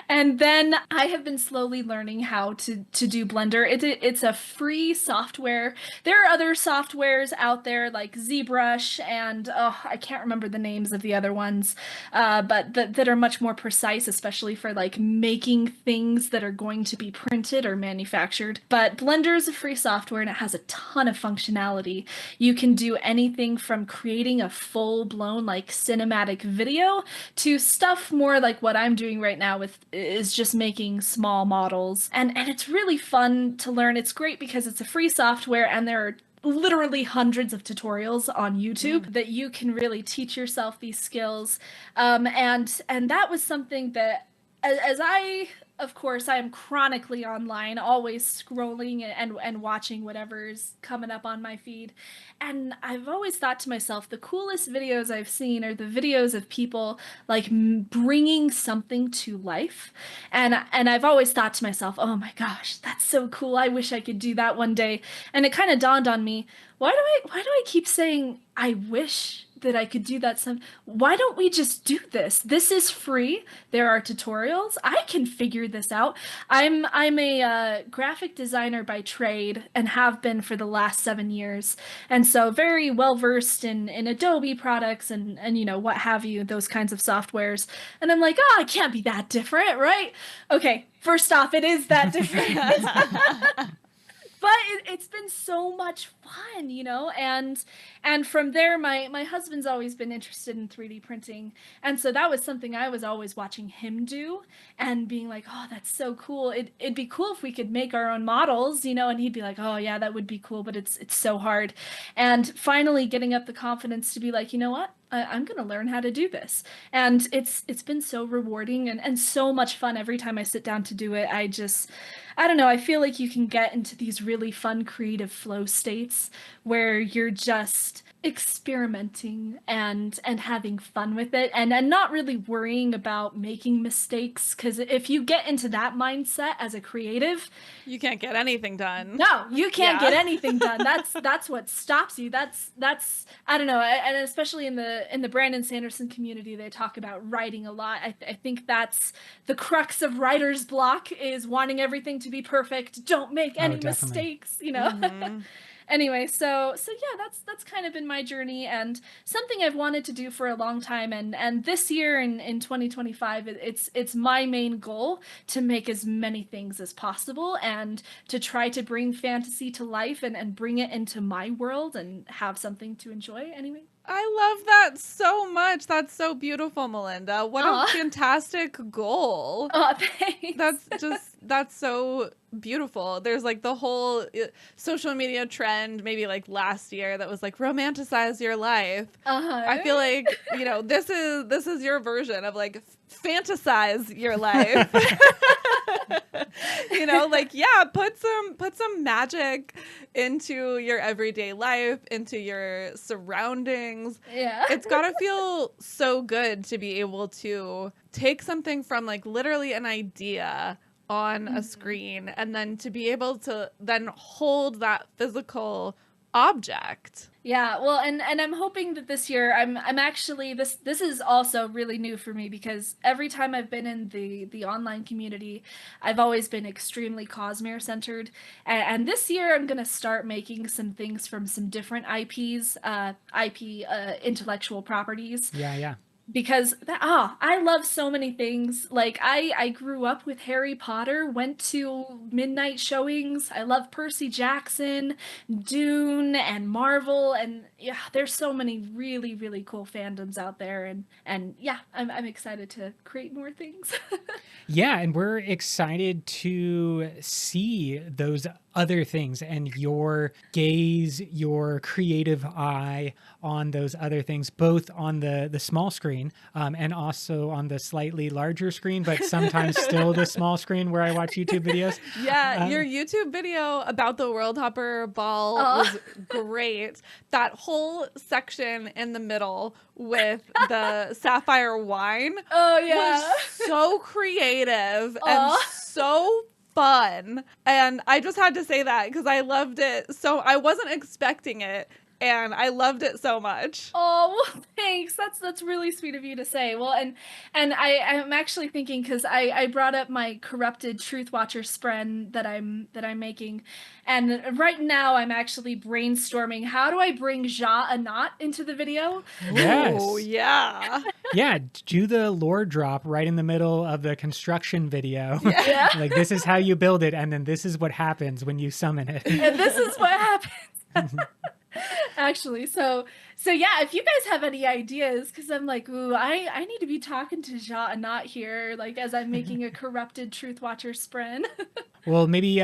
And then I have been slowly learning how to do Blender. It's a free software. There are other softwares out there like ZBrush and I can't remember the names of the other ones, but that are much more precise, especially for like making things that are going to be printed or manufactured. But Blender is a free software and it has a ton of functionality. You can do anything from creating a full-blown like cinematic video to stuff more like what I'm doing right now is just making small models. And it's really fun to learn. It's great because it's a free software and there are literally hundreds of tutorials on YouTube that you can really teach yourself these skills. And that was something that as I of course, I am chronically online, always scrolling and watching whatever's coming up on my feed. And I've always thought to myself, the coolest videos I've seen are the videos of people like bringing something to life. And I've always thought to myself, oh my gosh, that's so cool. I wish I could do that one day. And it kind of dawned on me, why do I keep saying I wish that I could do that why don't we just do this? This is free. There are tutorials. I can figure this out. I'm a graphic designer by trade and have been for the last 7 years. And so very well versed in Adobe products and you know what have you, those kinds of softwares. And I'm like, oh, it can't be that different, right? Okay, first off, it is that different. But it's been so much fun, you know, and from there, my husband's always been interested in 3D printing, and so that was something I was always watching him do, and being like, oh, that's so cool. It'd be cool if we could make our own models, you know, and he'd be like, oh yeah, that would be cool, but it's so hard, and finally getting up the confidence to be like, you know what? I'm gonna learn how to do this, and it's been so rewarding and so much fun every time I sit down to do it. I don't know, I feel like you can get into these really fun creative flow states where you're just experimenting and having fun with it and not really worrying about making mistakes, because if you get into that mindset as a creative, you can't get anything done. no, you can't get anything done. That's what stops you. That's I don't know, and especially in the Brandon Sanderson community, they talk about writing a lot. I think that's the crux of writer's block, is wanting everything to be perfect. Don't make any mistakes, you know. Mm-hmm. Anyway, so yeah, that's kind of been my journey, and something I've wanted to do for a long time, and this year in 2025, it's my main goal to make as many things as possible and to try to bring fantasy to life and bring it into my world and have something to enjoy anyway. I love that so much. That's so beautiful, Malinda. What a fantastic goal. Oh, thanks. That's so beautiful. There's like the whole social media trend, maybe like last year, that was like romanticize your life. I feel like, you know, this is your version of like fantasize your life. You know, like, yeah, put some magic into your everyday life, into your surroundings. Yeah. It's gotta feel so good to be able to take something from like literally an idea on a screen and then to be able to then hold that physical object. Yeah, well, and I'm hoping that this year I'm actually this is also really new for me, because every time I've been in the online community, I've always been extremely Cosmere centered, and this year I'm gonna start making some things from some different IPs, intellectual properties. Yeah. Because I love so many things. Like I grew up with Harry Potter, went to midnight showings. I love Percy Jackson, Dune, and Marvel, and yeah, there's so many really, really cool fandoms out there, and yeah, I'm excited to create more things. Yeah, and we're excited to see those other things and your gaze, your creative eye on those other things, both on the small screen and also on the slightly larger screen, but sometimes still the small screen where I watch YouTube videos. Yeah, your YouTube video about the World Hopper Ball was great. That whole section in the middle with the sapphire wine was so creative and so fun, and I just had to say that because I loved it. So I wasn't expecting it, and I loved it so much. Oh, well, thanks. That's really sweet of you to say. Well, and I'm actually thinking, because I brought up my corrupted Truth Watcher spren that I'm making, and right now I'm actually brainstorming how do I bring Ja Anat into the video. Yes. Oh yeah. Yeah, do the lore drop right in the middle of the construction video. Yeah. Like, this is how you build it, and then this is what happens when you summon it. And this is what happens. Actually, so yeah, if you guys have any ideas, because I'm like, ooh, I need to be talking to Ja Anat here, like as I'm making a corrupted Truth Watcher spren. Well, maybe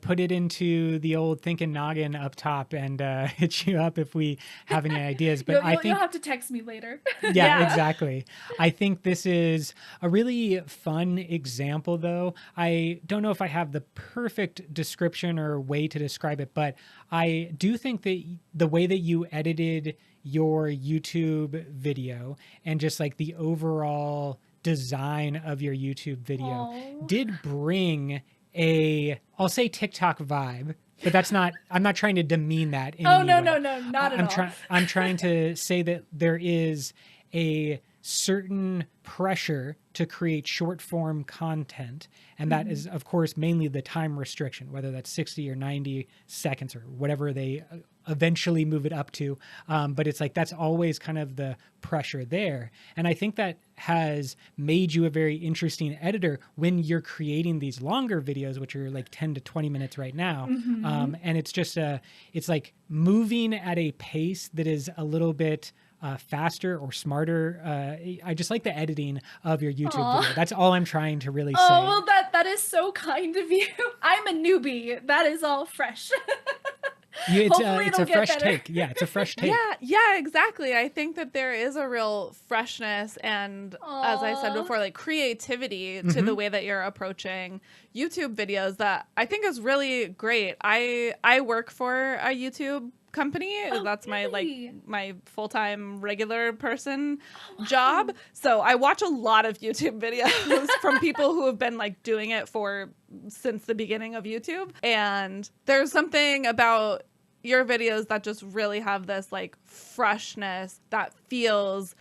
put it into the old thinking noggin up top and hit you up if we have any ideas. But I You'll think, have to text me later. yeah, exactly. I think this is a really fun example, though. I don't know if I have the perfect description or way to describe it, but I do think that the way that you edited your YouTube video and just like the overall design of your YouTube video Aw. did bring I'll say TikTok vibe, but I'm not trying to demean that in Oh, any no, way. no, no, not at all. I'm trying to say that there is a certain pressure to create short form content. And that is, of course, mainly the time restriction, whether that's 60 or 90 seconds or whatever they eventually move it up to. But it's like that's always kind of the pressure there. And I think that has made you a very interesting editor when you're creating these longer videos, which are like 10 to 20 minutes right now. And it's just it's like moving at a pace that is a little bit faster or smarter. I just like the editing of your YouTube video. That's all I'm trying to really say. Oh, well, that is so kind of you. I'm a newbie. That is all fresh. Hopefully It's a it'll get fresh better. take. Yeah, it's a fresh take. Yeah, exactly. I think that there is a real freshness and, as I said Aw. before, like creativity to the way that you're approaching YouTube videos that I think is really great. I work for a YouTube company. Oh, That's my really? my full-time regular person job. So I watch a lot of YouTube videos from people who have been like doing it since the beginning of YouTube. And there's something about your videos that just really have this like freshness that feels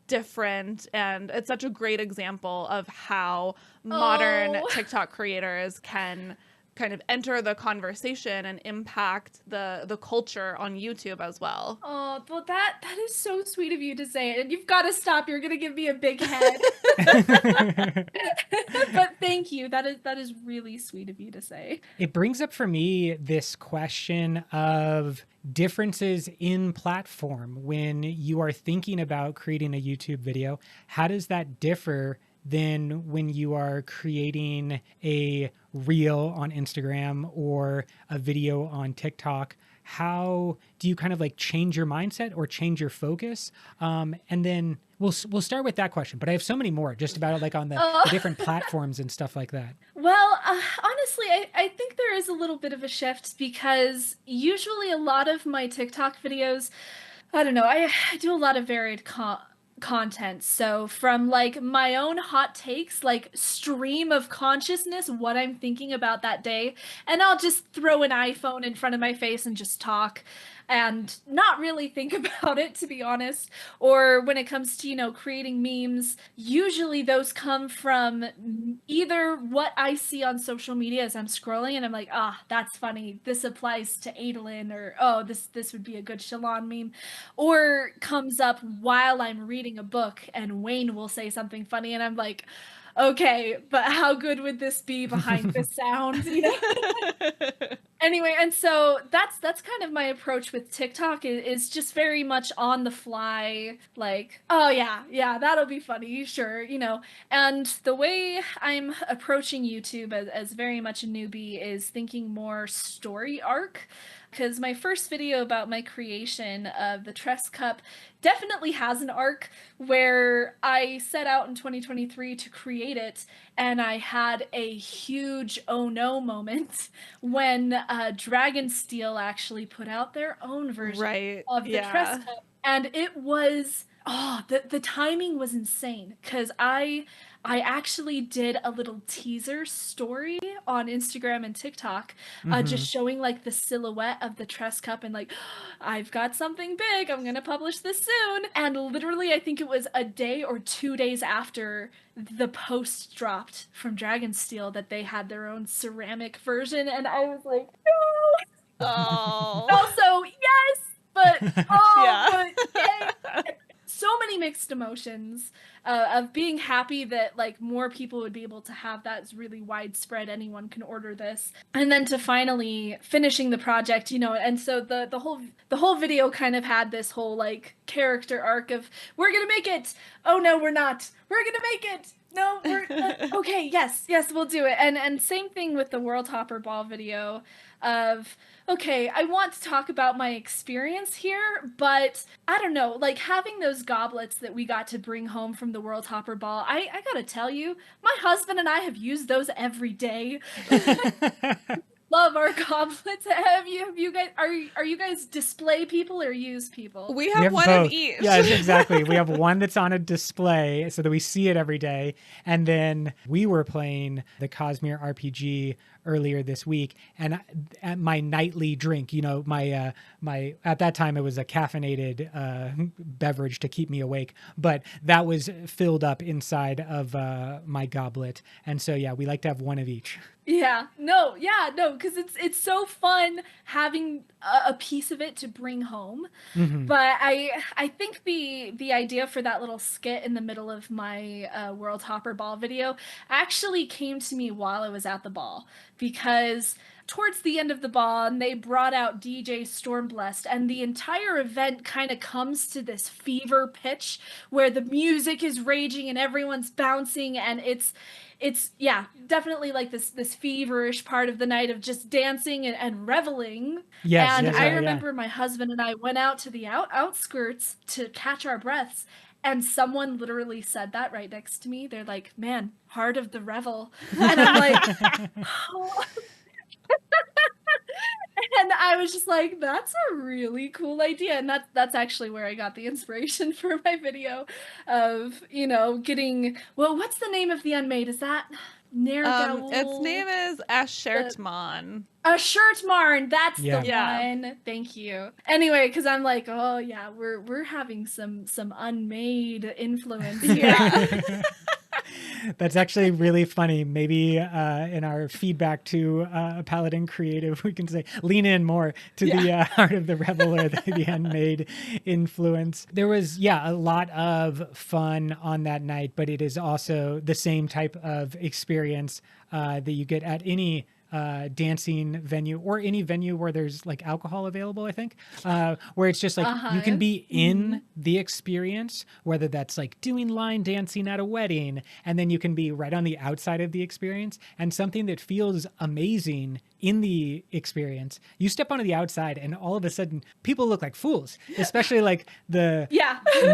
different, and it's such a great example of how modern Oh. TikTok creators can kind of enter the conversation and impact the culture on YouTube as well. Oh, well, that is so sweet of you to say. And you've got to stop. You're gonna give me a big head. But thank you. That is really sweet of you to say. It brings up for me this question of differences in platform when you are thinking about creating a YouTube video. How does that differ than when you are creating a reel on Instagram or a video on TikTok? How do you kind of like change your mindset or change your focus? And then we'll start with that question, but I have so many more just about like on the different platforms and stuff like that. Well, honestly, I think there is a little bit of a shift because usually a lot of my TikTok videos, I don't know, I do a lot of varied content. So from like my own hot takes, like stream of consciousness, what I'm thinking about that day, and I'll just throw an iPhone in front of my face and just talk and not really think about it, to be honest. Or when it comes to, creating memes, usually those come from either what I see on social media as I'm scrolling and I'm like, that's funny. This applies to Adolin, or this would be a good Shalon meme, or comes up while I'm reading a book and Wayne will say something funny and I'm like, okay, but how good would this be behind the sound? Anyway, and so that's kind of my approach with TikTok is just very much on the fly, like, oh yeah, that'll be funny, sure. And the way I'm approaching YouTube as very much a newbie is thinking more story arc. Because my first video about my creation of the Tress Cup definitely has an arc where I set out in 2023 to create it, and I had a huge oh no moment when Dragonsteel actually put out their own version of the Tress Cup, and it was the timing was insane because I actually did a little teaser story on Instagram and TikTok, just showing like the silhouette of the Tress Cup and like, I've got something big, I'm gonna publish this soon. And literally, I think it was a day or 2 days after the post dropped from Dragonsteel that they had their own ceramic version, and I was like, no. Oh. Also, yes, but Yeah. but yay. So many mixed emotions of being happy that like more people would be able to have that. It's really widespread, anyone can order this, and then to finally finishing the project, and so the whole video kind of had this whole like character arc of, we're gonna make it, oh no we're not, we're gonna make it, No, we're okay. Yes, we'll do it. And same thing with the World Hopper Ball video of, okay, I want to talk about my experience here, but I don't know, like having those goblets that we got to bring home from the World Hopper Ball. I gotta tell you, my husband and I have used those every day. Love our goblets. Have you guys, are you guys display people or use people? We have one both. of each. Yes, exactly. We have one that's on a display so that we see it every day. And then we were playing the Cosmere RPG earlier this week, and at my nightly drink, my at that time it was a caffeinated beverage to keep me awake, but that was filled up inside of my goblet. And so yeah, we like to have one of each. Yeah, no, because it's so fun having a piece of it to bring home. Mm-hmm. But I think the idea for that little skit in the middle of my World Hopper Ball video actually came to me while I was at the ball, because towards the end of the ball, and they brought out DJ Stormblessed, and the entire event kind of comes to this fever pitch where the music is raging and everyone's bouncing, and it's yeah, definitely like this feverish part of the night of just dancing and reveling. Yes, And yes, I yeah. remember my husband and I went out to the outskirts to catch our breaths, and someone literally said that right next to me. They're like, "Man, heart of the revel," and I'm like, oh. And I was just like, that's a really cool idea. And that's actually where I got the inspiration for my video of, getting, well, what's the name of the unmade? Is that Nergal? Its name is Ashertman. Ashertmarn, that's Yeah. the Yeah. one. Thank you. Anyway, because I'm like, oh yeah, we're having some unmade influence. Yeah. That's actually really funny. Maybe in our feedback to Paladin Creative, we can say lean in more to the Heart of the Rebel or the handmade influence. There was, a lot of fun on that night, but it is also the same type of experience that you get at any dancing venue or any venue where there's like alcohol available, I think, where it's just like you can be in the experience, whether that's like doing line dancing at a wedding, and then you can be right on the outside of the experience, and something that feels amazing in the experience, you step onto the outside and all of a sudden people look like fools, especially like the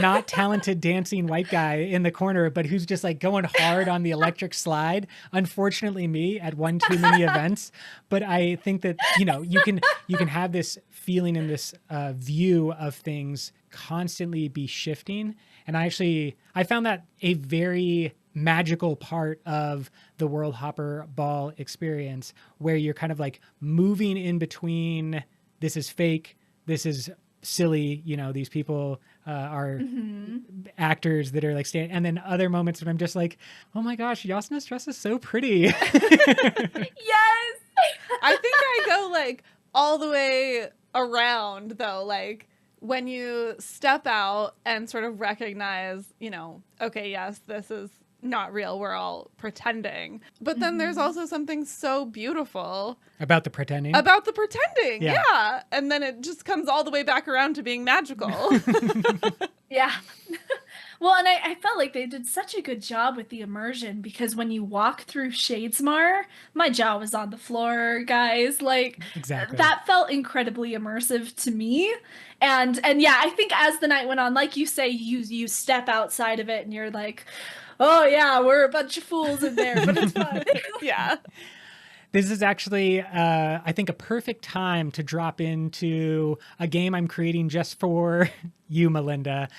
not talented dancing white guy in the corner, but who's just like going hard on the electric slide. Unfortunately me at one too many events, but I think that, you can have this feeling and this view of things constantly be shifting. And I found that a very magical part of the World Hopper Ball experience, where you're kind of like moving in between, this is fake, this is silly, these people are actors that are like standing, and then other moments when I'm just like, oh my gosh, Yasna's dress is so pretty. Yes. I think I go like all the way around though, like when you step out and sort of recognize, okay, yes, this is not real, we're all pretending. But then there's also something so beautiful about the pretending. Yeah. And then it just comes all the way back around to being magical. Yeah. Well, and I felt like they did such a good job with the immersion, because when you walk through Shadesmar, my jaw was on the floor, guys. Like, exactly. That felt incredibly immersive to me. And yeah, I think as the night went on, like you say, you step outside of it and you're like, oh yeah, we're a bunch of fools in there, but it's fun. Yeah. This is actually, I think, a perfect time to drop into a game I'm creating just for you, Malinda,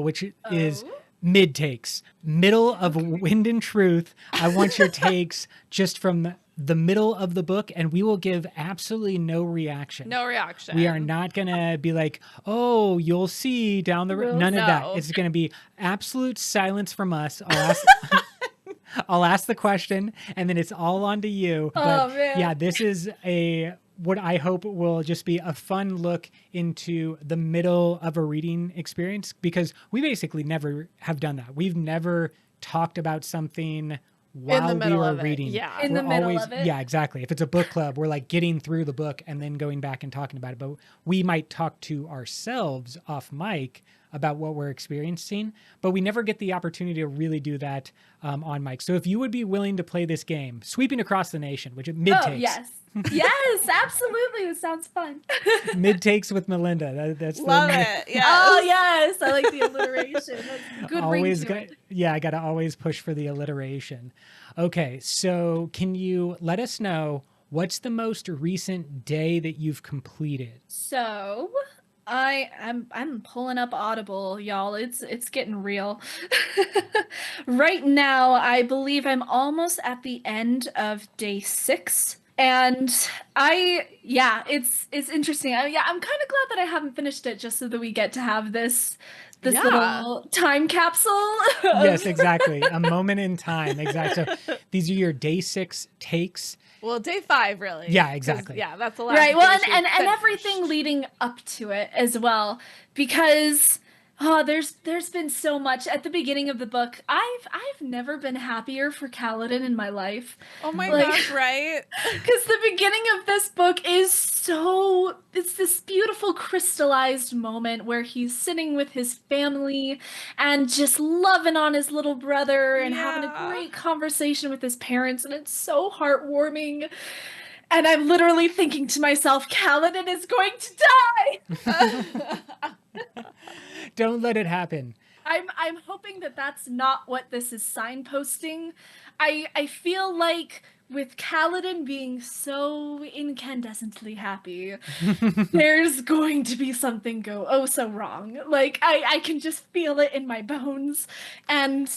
which is mid takes, middle of Wind and Truth. I want your takes just from the middle of the book, and we will give absolutely no reaction. No reaction. We are not going to be like, oh, you'll see down the road. None of that. It's going to be absolute silence from us. I'll ask the question, and then it's all on to you. But yeah, this is what I hope will just be a fun look into the middle of a reading experience, because we basically never have done that. We've never talked about something while we were reading. Yeah. In the middle of it. Yeah, exactly. If it's a book club, we're like getting through the book and then going back and talking about it. But we might talk to ourselves off mic about what we're experiencing, but we never get the opportunity to really do that on mic. So if you would be willing to play this game, Sweeping Across the Nation, which is mid takes. Yes. Yes, absolutely. This sounds fun. Mid takes with Malinda. That's Love it. Yes. Oh, yes. I like the alliteration. That's good ring to it. Yeah, I got to always push for the alliteration. Okay, so can you let us know what's the most recent day that you've completed? So I'm pulling up Audible, y'all. It's getting real. Right now, I believe I'm almost at the end of day 6. And it's interesting. I'm kind of glad that I haven't finished it just so that we get to have this little time capsule. Yes, exactly. A moment in time. Exactly. So these are your day 6 takes. Well, day 5, really. Yeah, exactly. Yeah, that's the last. Right. Well, and everything leading up to it as well, because there's been so much at the beginning of the book. I've never been happier for Kaladin in my life. Oh my gosh, right? Because the beginning of this book it's this beautiful crystallized moment where he's sitting with his family and just loving on his little brother and having a great conversation with his parents, and it's so heartwarming. And I'm literally thinking to myself, Kaladin is going to die. Don't let it happen. I'm hoping that that's not what this is signposting. I feel like with Kaladin being so incandescently happy, there's going to be something go so wrong. Like I can just feel it in my bones. And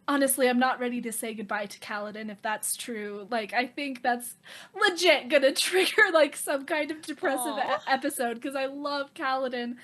honestly, I'm not ready to say goodbye to Kaladin if that's true. Like, I think that's legit gonna trigger like some kind of depressive episode because I love Kaladin.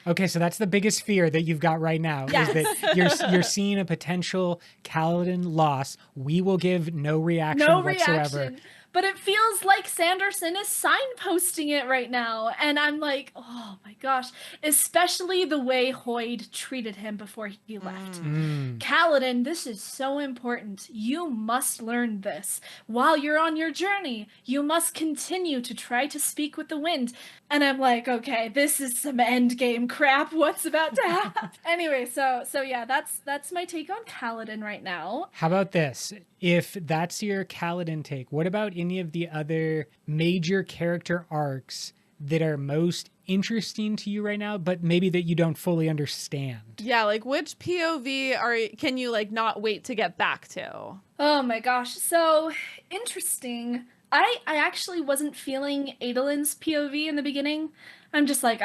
Okay, so that's the biggest fear that you've got right now, Yes. is that you're seeing a potential Kaladin loss. We will give no reaction whatsoever. But it feels like Sanderson is signposting it right now. And I'm like, oh my gosh. Especially the way Hoyd treated him before he left. Kaladin, this is so important. You must learn this. While you're on your journey, you must continue to try to speak with the wind. And I'm like, okay, this is some endgame crap. What's about to happen? Anyway, so yeah, that's my take on Kaladin right now. How about this? If that's your Kaladin take, what about any of the other major character arcs that are most interesting to you right now, but maybe that you don't fully understand? Yeah, like which POV can you like not wait to get back to? Oh my gosh, so interesting. I actually wasn't feeling Adolin's POV in the beginning. I'm just like,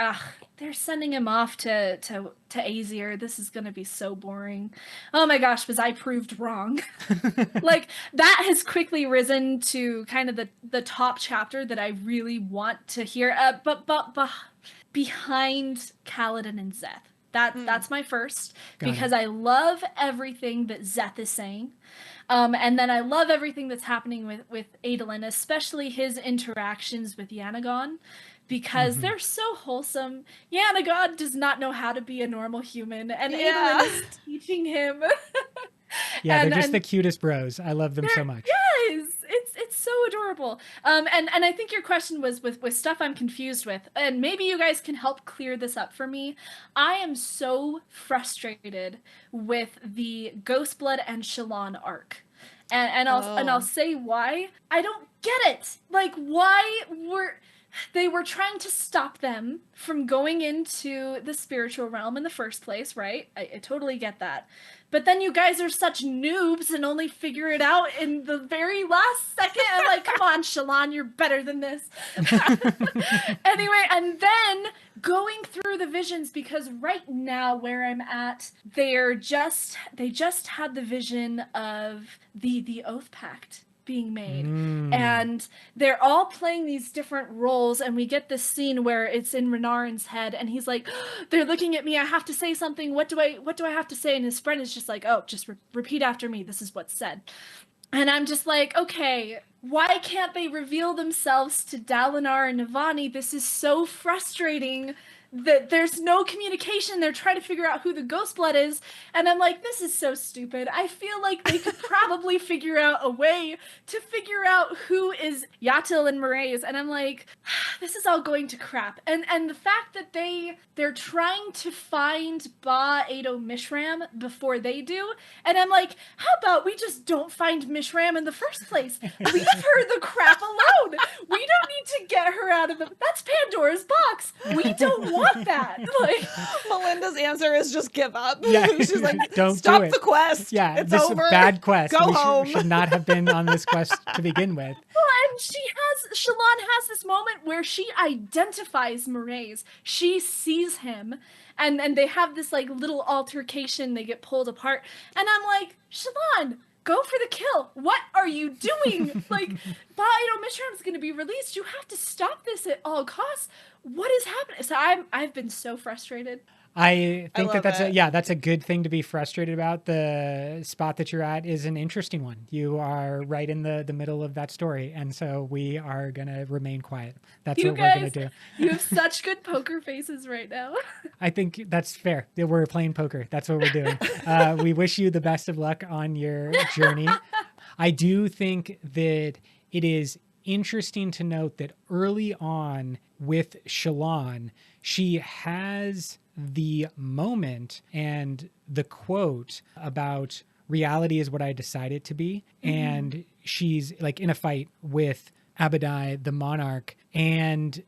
they're sending him off to Aesir. This is gonna be so boring. Oh my gosh, was I proved wrong? Like that has quickly risen to kind of the top chapter that I really want to hear. But behind Kaladin and Szeth. That's my first, because I love everything that Szeth is saying. And then I love everything that's happening with Adolin, especially his interactions with Yanagon, because they're so wholesome. Yanagon does not know how to be a normal human, and Adolin is teaching him. Yeah, they're just the cutest bros. I love them so much. Yes, it's so adorable. And I think your question was with stuff I'm confused with, and maybe you guys can help clear this up for me. I am so frustrated with the Ghostblood and Shallan arc, and I'll say why. I don't get it. Like, why they were trying to stop them from going into the spiritual realm in the first place, right? I totally get that. But then you guys are such noobs and only figure it out in the very last second. I'm like, come on, Shallan, you're better than this. Anyway, and then going through the visions, because right now where I'm at, they just had the vision of the Oath Pact being made, and they're all playing these different roles, and we get this scene where it's in Renarin's head and he's like, they're looking at me, I have to say something, what do I have to say? And his friend is just like, oh, just repeat after me, this is what's said. And I'm just like, okay, why can't they reveal themselves to Dalinar and Navani? This is so frustrating there's no communication. They're trying to figure out who the ghost blood is. And I'm like, this is so stupid. I feel like they could probably figure out a way to figure out who is Yatil and Mraize. And I'm like, this is all going to crap. And the fact that they're trying to find Ba Ado Mishram before they do. And I'm like, how about we just don't find Mishram in the first place? Leave her the crap alone. We don't need to get her out of the... That's Pandora's box. We don't want that. Like, Melinda's answer is just give up. Yeah. She's like, Don't stop do it. the quest. Yeah, It's this over. is a bad quest. Go We home. should not have been on this quest to begin with. well, and Shalon has this moment where she identifies Mraize. She sees him, and they have this like little altercation. They get pulled apart, and I'm like, Shalon, go for the kill. What are you doing? Like, Ba Ado Mishram's going to be released. You have to stop this at all costs. What is happening? So I've been so frustrated. I think love that's it. that's a good thing to be frustrated about. The spot that you're at is an interesting one. You are right in the middle of that story, and so we are gonna remain quiet. That's You what we're gonna guys, do. you have such good poker faces right now. I think that's fair. We're playing poker. That's what we're doing. We wish you the best of luck on your journey. I do think that it is interesting to note that early on with Shalon, she has the moment and the quote about reality is what I decide it to be. Mm-hmm. And she's like in a fight with Abadai, the monarch, and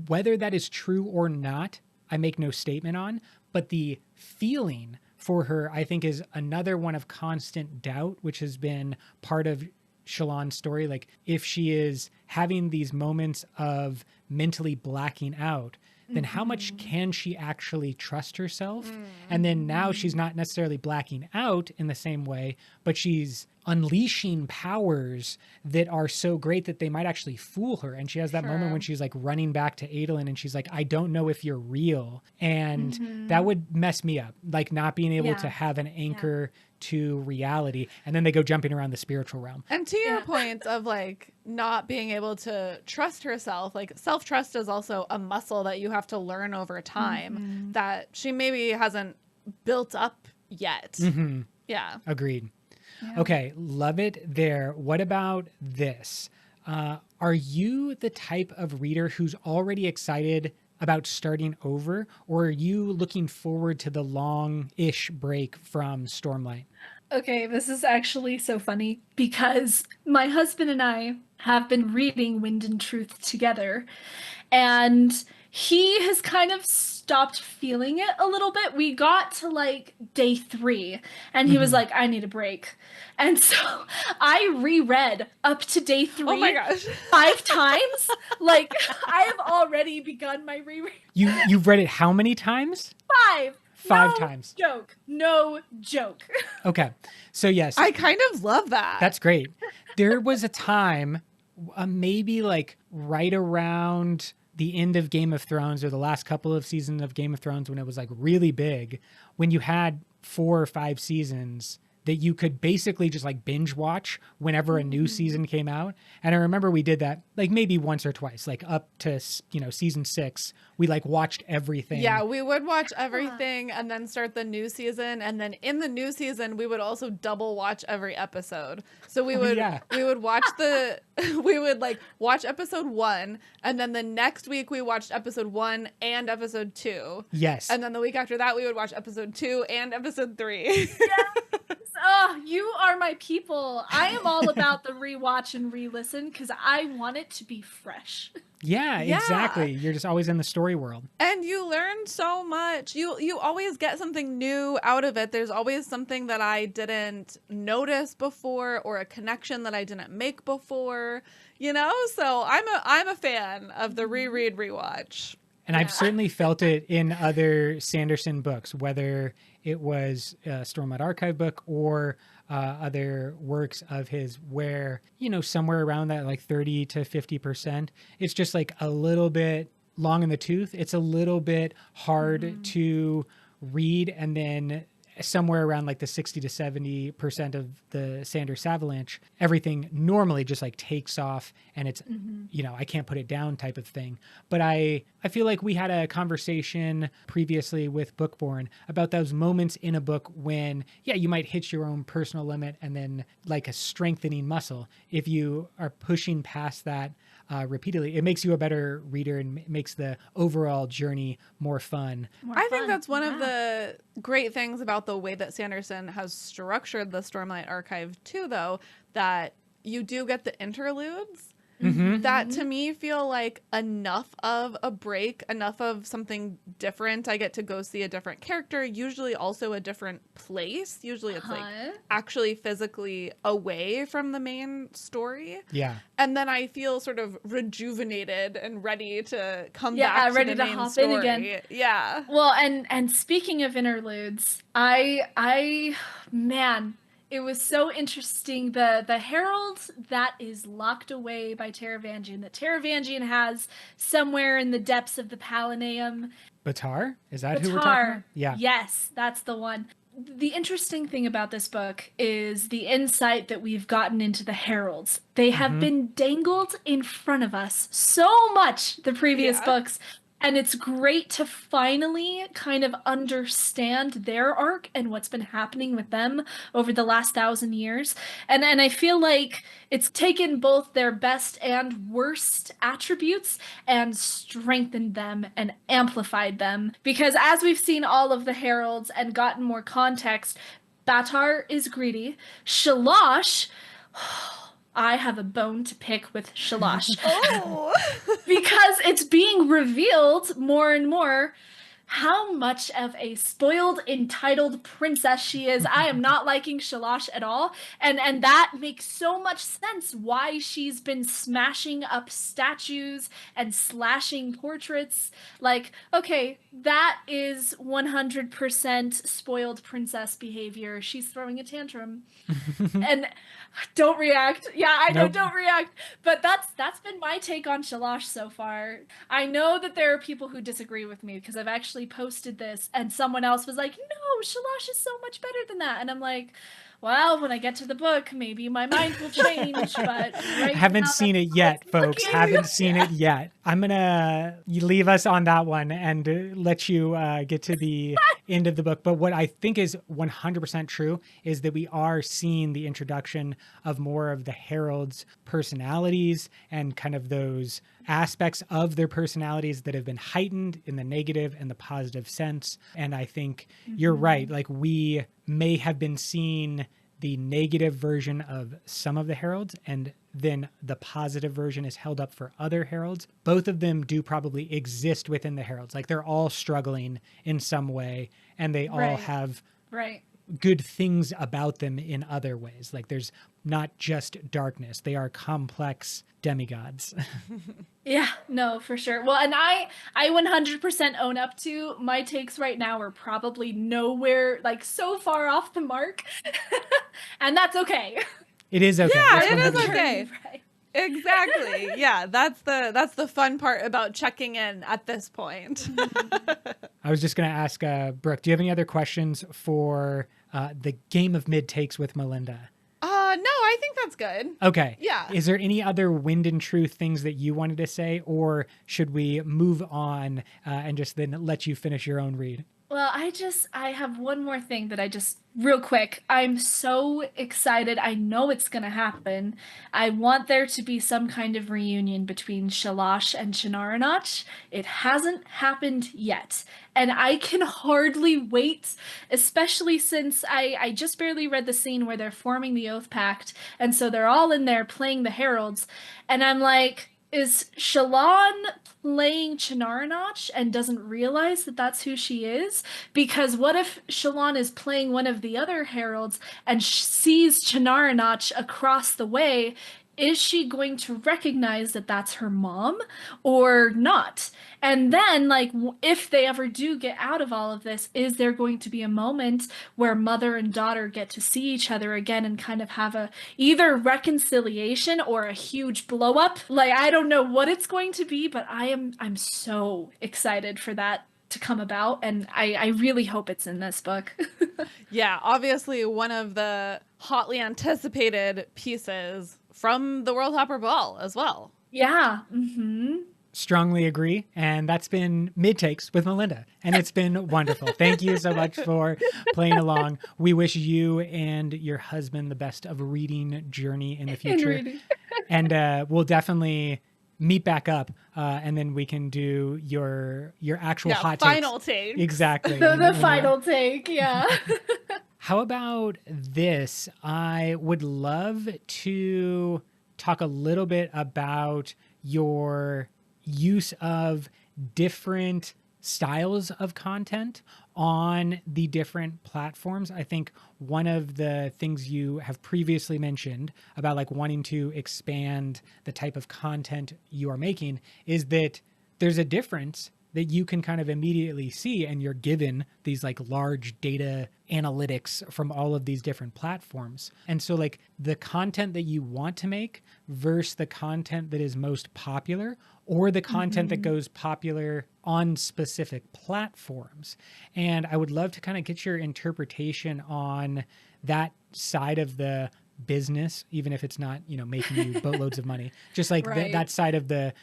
whether that is true or not, I make no statement on, but the feeling for her, I think, is another one of constant doubt, which has been part of Shalon's story. Like, if she is having these moments of mentally blacking out, then how much can she actually trust herself? And then now she's not necessarily blacking out in the same way, but she's unleashing powers that are so great that they might actually fool her. And she has that moment when she's like running back to Adolin and she's like, I don't know if you're real. And that would mess me up, like not being able to have an anchor to reality. And then they go jumping around the spiritual realm. And to your point of like not being able to trust herself, like self-trust is also a muscle that you have to learn over time that she maybe hasn't built up yet. Yeah. Agreed. Yeah. Okay. Love it there. What about this? Are you the type of reader who's already excited about starting over, or are you looking forward to the long-ish break from Stormlight? Okay, this is actually so funny because my husband and I have been reading Wind and Truth together, and he has kind of stopped feeling it a little bit. We got to like day 3 and he was like, I need a break. And so I reread up to day 3 oh my gosh. 5 times. Like, I have already begun my reread. You've read it how many times? 5. 5 no times. No joke. Okay. So yes. I kind of love that. That's great. There was a time, maybe like right around the end of Game of Thrones or the last couple of seasons of Game of Thrones when it was like really big, when you had 4 or 5 seasons that you could basically just like binge watch whenever a new season came out. And I remember we did that like maybe once or twice, like up to, season 6, we like watched everything. Yeah, we would watch everything and then start the new season. And then in the new season, we would also double watch every episode. So we would, we would watch we would like watch episode 1. And then the next week we watched episode 1 and episode 2. Yes. And then the week after that, we would watch episode 2 and episode 3. Yeah. Oh, you are my people. I am all about the rewatch and re-listen because I want it to be fresh. Yeah, exactly. You're just always in the story world. And you learn so much. You always get something new out of it. There's always something that I didn't notice before or a connection that I didn't make before, So I'm a fan of the reread rewatch. And I've certainly felt it in other Sanderson books, whether it was a Stormlight Archive book or other works of his where, somewhere around that like 30 to 50%, it's just like a little bit long in the tooth. It's a little bit hard to read and then somewhere around like the 60 to 70% of the Sanders avalanche, everything normally just like takes off and it's, you know, I can't put it down type of thing. But I feel like we had a conversation previously with Bookborn about those moments in a book when, yeah, you might hit your own personal limit and then like a strengthening muscle. If you are pushing past that repeatedly, it makes you a better reader and makes the overall journey more fun. I think that's one of the great things about the way that Sanderson has structured the Stormlight Archive too, though, that you do get the interludes that to me feel like enough of a break, enough of something different. I get to go see a different character, usually also a different place. Usually it's like actually physically away from the main story. Yeah. And then I feel sort of rejuvenated and ready to come back ready to the to main hop story. in again. Yeah. Well, and speaking of interludes, man, it was so interesting. The herald that is locked away by Taravangian, that Taravangian has somewhere in the depths of the Palanaeum. Batar? Is that who we're talking about? Yeah. Yes, that's the one. The interesting thing about this book is the insight that we've gotten into the heralds. They have been dangled in front of us so much the previous books. And it's great to finally kind of understand their arc and what's been happening with them over the last 1,000 years. And I feel like it's taken both their best and worst attributes and strengthened them and amplified them. Because as we've seen all of the heralds and gotten more context, Batar is greedy. Shalash... I have a bone to pick with Shalash. Because it's being revealed more and more how much of a spoiled, entitled princess she is. I am not liking Shalash at all. And that makes so much sense why she's been smashing up statues and slashing portraits. Like, okay, that is 100% spoiled princess behavior. She's throwing a tantrum. And don't react. Yeah, I know, don't react. But that's been my take on Shalash so far. I know that there are people who disagree with me because I've actually posted this and someone else was like, no, Shalash is so much better than that. And I'm like, well, when I get to the book, maybe my mind will change, but right haven't now, seen it yet, folks. Haven't seen it yet. I'm going to leave us on that one and let you get to the end of the book. But what I think is 100% true is that we are seeing the introduction of more of the heralds' personalities and kind of those aspects of their personalities that have been heightened in the negative and the positive sense. And I think you're right. Like, we may have been seeing the negative version of some of the heralds, and then the positive version is held up for other heralds. Both of them do probably exist within the heralds. Like, they're all struggling in some way, and they all have good things about them in other ways. Like, there's not just darkness. They are complex demigods. Yeah, no, for sure. Well, and I 100% own up to my takes right now are probably nowhere, like, so far off the mark. And that's okay. It is okay. Yeah, it is okay. Exactly. Yeah, that's the fun part about checking in at this point. I was just going to ask Brooke, do you have any other questions for the game of mid takes with Malinda? No, I think that's good. Okay. Yeah. Is there any other Wind and Truth things that you wanted to say, or should we move on and just then let you finish your own read? Well, I have one more thing that real quick. I'm so excited. I know it's going to happen. I want there to be some kind of reunion between Shalash and Shinaranach. It hasn't happened yet. And I can hardly wait, especially since I just barely read the scene where they're forming the Oath Pact. And so they're all in there playing the heralds. And I'm like, is Shallan playing Chinaranach and doesn't realize that that's who she is? Because what if Shallan is playing one of the other heralds and sees Chinaranach across the way? Is she going to recognize that that's her mom or not? And then, like, if they ever do get out of all of this, is there going to be a moment where mother and daughter get to see each other again and kind of have a either reconciliation or a huge blow up? Like, I don't know what it's going to be, but I'm so excited for that to come about, and I really hope it's in this book. Yeah, obviously one of the hotly anticipated pieces from the World Hopper Ball as well. Yeah. Mm-hmm. Strongly agree. And that's been Mid Takes with Malinda. And it's been wonderful. Thank you so much for playing along. We wish you and your husband the best of a reading journey in the future. And we'll definitely meet back up, and then we can do your actual hot final takes. take. Exactly. The final take, yeah. How about this? I would love to talk a little bit about your use of different styles of content on the different platforms. I think one of the things you have previously mentioned about like wanting to expand the type of content you are making is that there's a difference that you can kind of immediately see, and you're given these like large data analytics from all of these different platforms. And so like the content that you want to make versus the content that is most popular, or the content that goes popular on specific platforms. And I would love to kind of get your interpretation on that side of the business, even if it's not, you know, making you boatloads of money, just like that side of the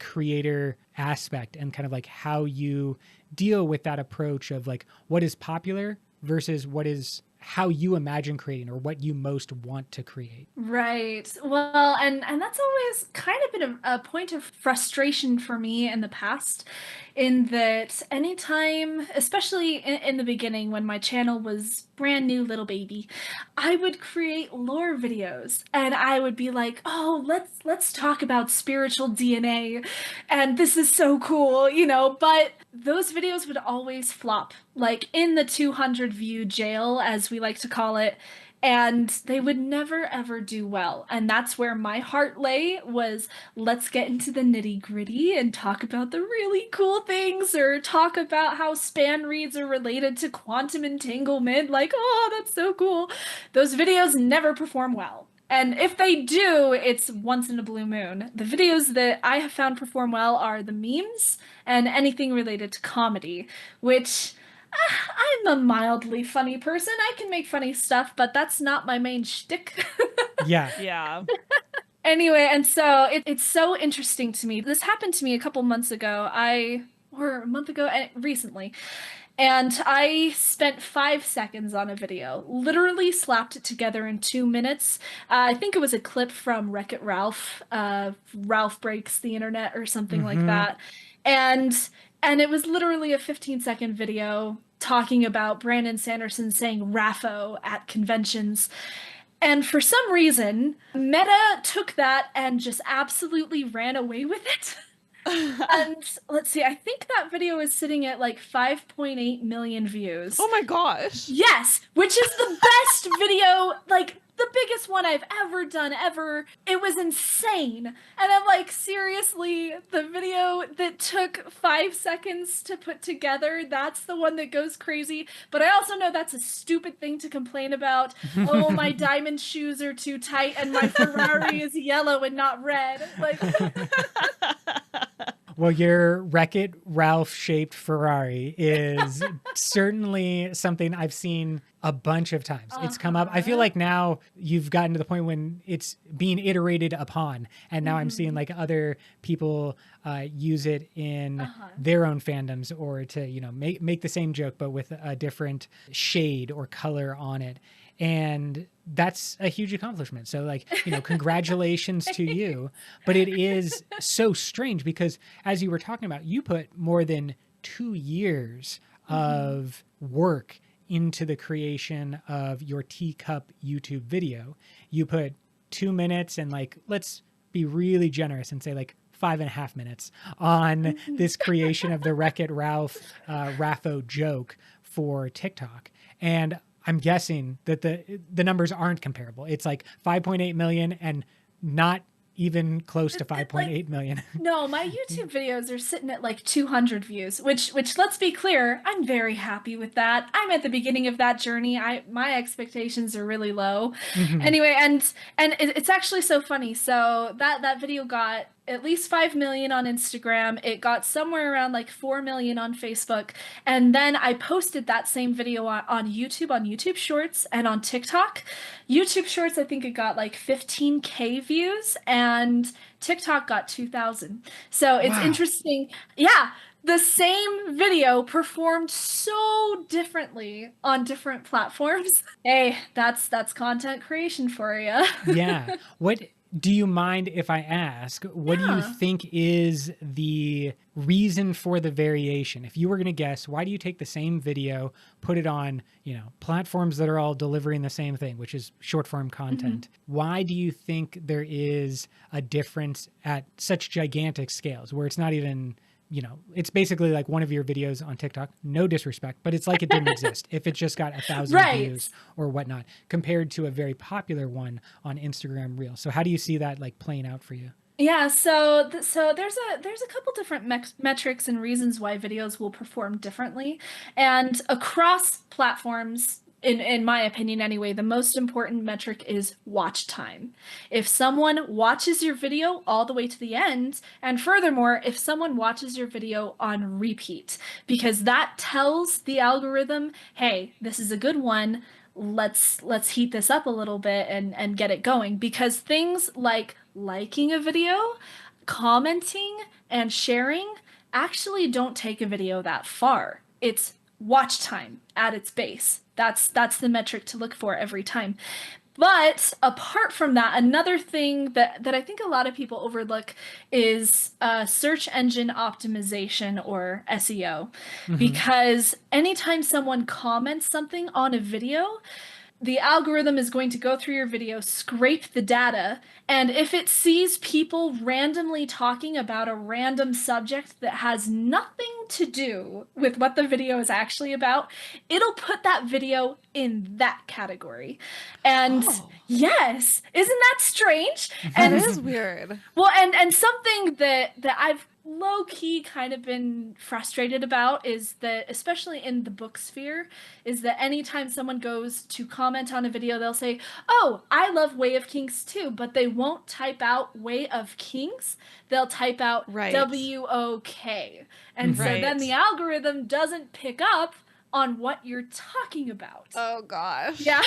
creator aspect, and kind of like how you deal with that approach of like what is popular versus what is how you imagine creating, or what you most want to create. Right. Well, and that's always kind of been a point of frustration for me in the past, in that anytime, especially in the beginning when my channel was brand new little baby, I would create lore videos, and I would be like, "Oh, let's talk about spiritual DNA, and this is so cool," you know, but those videos would always flop, like in the 200 view jail, as we like to call it, and they would never ever do well. And that's where my heart lay, was let's get into the nitty gritty and talk about the really cool things, or talk about how span reads are related to quantum entanglement. Like, oh, that's so cool. Those videos never perform well. And if they do, it's once in a blue moon. The videos that I have found perform well are the memes and anything related to comedy, which I'm a mildly funny person. I can make funny stuff, but that's not my main shtick. Yeah. Anyway, and so it's so interesting to me. This happened to me a couple months ago. Or a month ago, recently. And I spent 5 seconds on a video, literally slapped it together in 2 minutes. I think it was a clip from Wreck-It Ralph, Ralph Breaks the Internet or something like that. And it was literally a 15-second video talking about Brandon Sanderson saying "Raffo" at conventions. And for some reason, Meta took that and just absolutely ran away with it. And let's see, I think that video is sitting at like 5.8 million views. Oh my gosh. Yes, which is the best video, like the biggest one I've ever done ever. It was insane. And I'm like, seriously, the video that took 5 seconds to put together, that's the one that goes crazy. But I also know that's a stupid thing to complain about. Oh, my diamond shoes are too tight and my Ferrari is yellow and not red. Like Well, your Wreck-It Ralph shaped Ferrari is certainly something I've seen a bunch of times. It's come up. I feel like now you've gotten to the point when it's being iterated upon, and now I'm seeing like other people use it in their own fandoms, or to, you know, make the same joke but with a different shade or color on it. And that's a huge accomplishment. So like, you know, congratulations to you. But it is so strange because, as you were talking about, you put more than 2 years of work into the creation of your teacup YouTube video. You put 2 minutes and, like, let's be really generous and say like 5.5 minutes on this creation of the Wreck-It Ralph Raffo joke for TikTok. And I'm guessing that the numbers aren't comparable. It's like 5.8 million and not even close to 5.8 million. No, my YouTube videos are sitting at like 200 views, which let's be clear, I'm very happy with that. I'm at the beginning of that journey. My expectations are really low. Anyway, and it's actually so funny. So that video got at least 5 million on Instagram. It got somewhere around like 4 million on Facebook. And then I posted that same video on YouTube Shorts, and on TikTok. YouTube Shorts, I think it got like 15K views, and TikTok got 2,000. So it's Wow. interesting. Yeah. The same video performed so differently on different platforms. Hey, that's content creation for you. Yeah. What do you mind if I ask? What do you Yeah. think is the reason for the variation? If you were going to guess, why do you take the same video, put it on, platforms that are all delivering the same thing, which is short form content? Why do you think there is a difference at such gigantic scales where it's not even, it's basically like one of your videos on TikTok, no disrespect, but it's like it didn't exist if it just got 1,000 Right. views or whatnot, compared to a very popular one on Instagram Reels. So how do you see that like playing out for you? Yeah, so there's a couple different metrics and reasons why videos will perform differently, and across platforms. In my opinion, anyway, the most important metric is watch time. If someone watches your video all the way to the end, and furthermore, if someone watches your video on repeat, because that tells the algorithm, hey, this is a good one. Let's heat this up a little bit and get it going, because things like liking a video, commenting, and sharing actually don't take a video that far. It's watch time at its base. That's the metric to look for every time. But apart from that, another thing that I think a lot of people overlook is search engine optimization, or SEO. Because anytime someone comments something on a video, the algorithm is going to go through your video, scrape the data, and if it sees people randomly talking about a random subject that has nothing to do with what the video is actually about, it'll put that video in that category. And yes, isn't that strange? That And is weird. well, and something that I've low key kind of been frustrated about is that, especially in the book sphere, is that anytime someone goes to comment on a video, they'll say, "Oh, I love Way of Kings too," but they won't type out Way of Kings. They'll type out Right. WOK. And so then Right. the algorithm doesn't pick up on what you're talking about. Oh gosh. Yeah.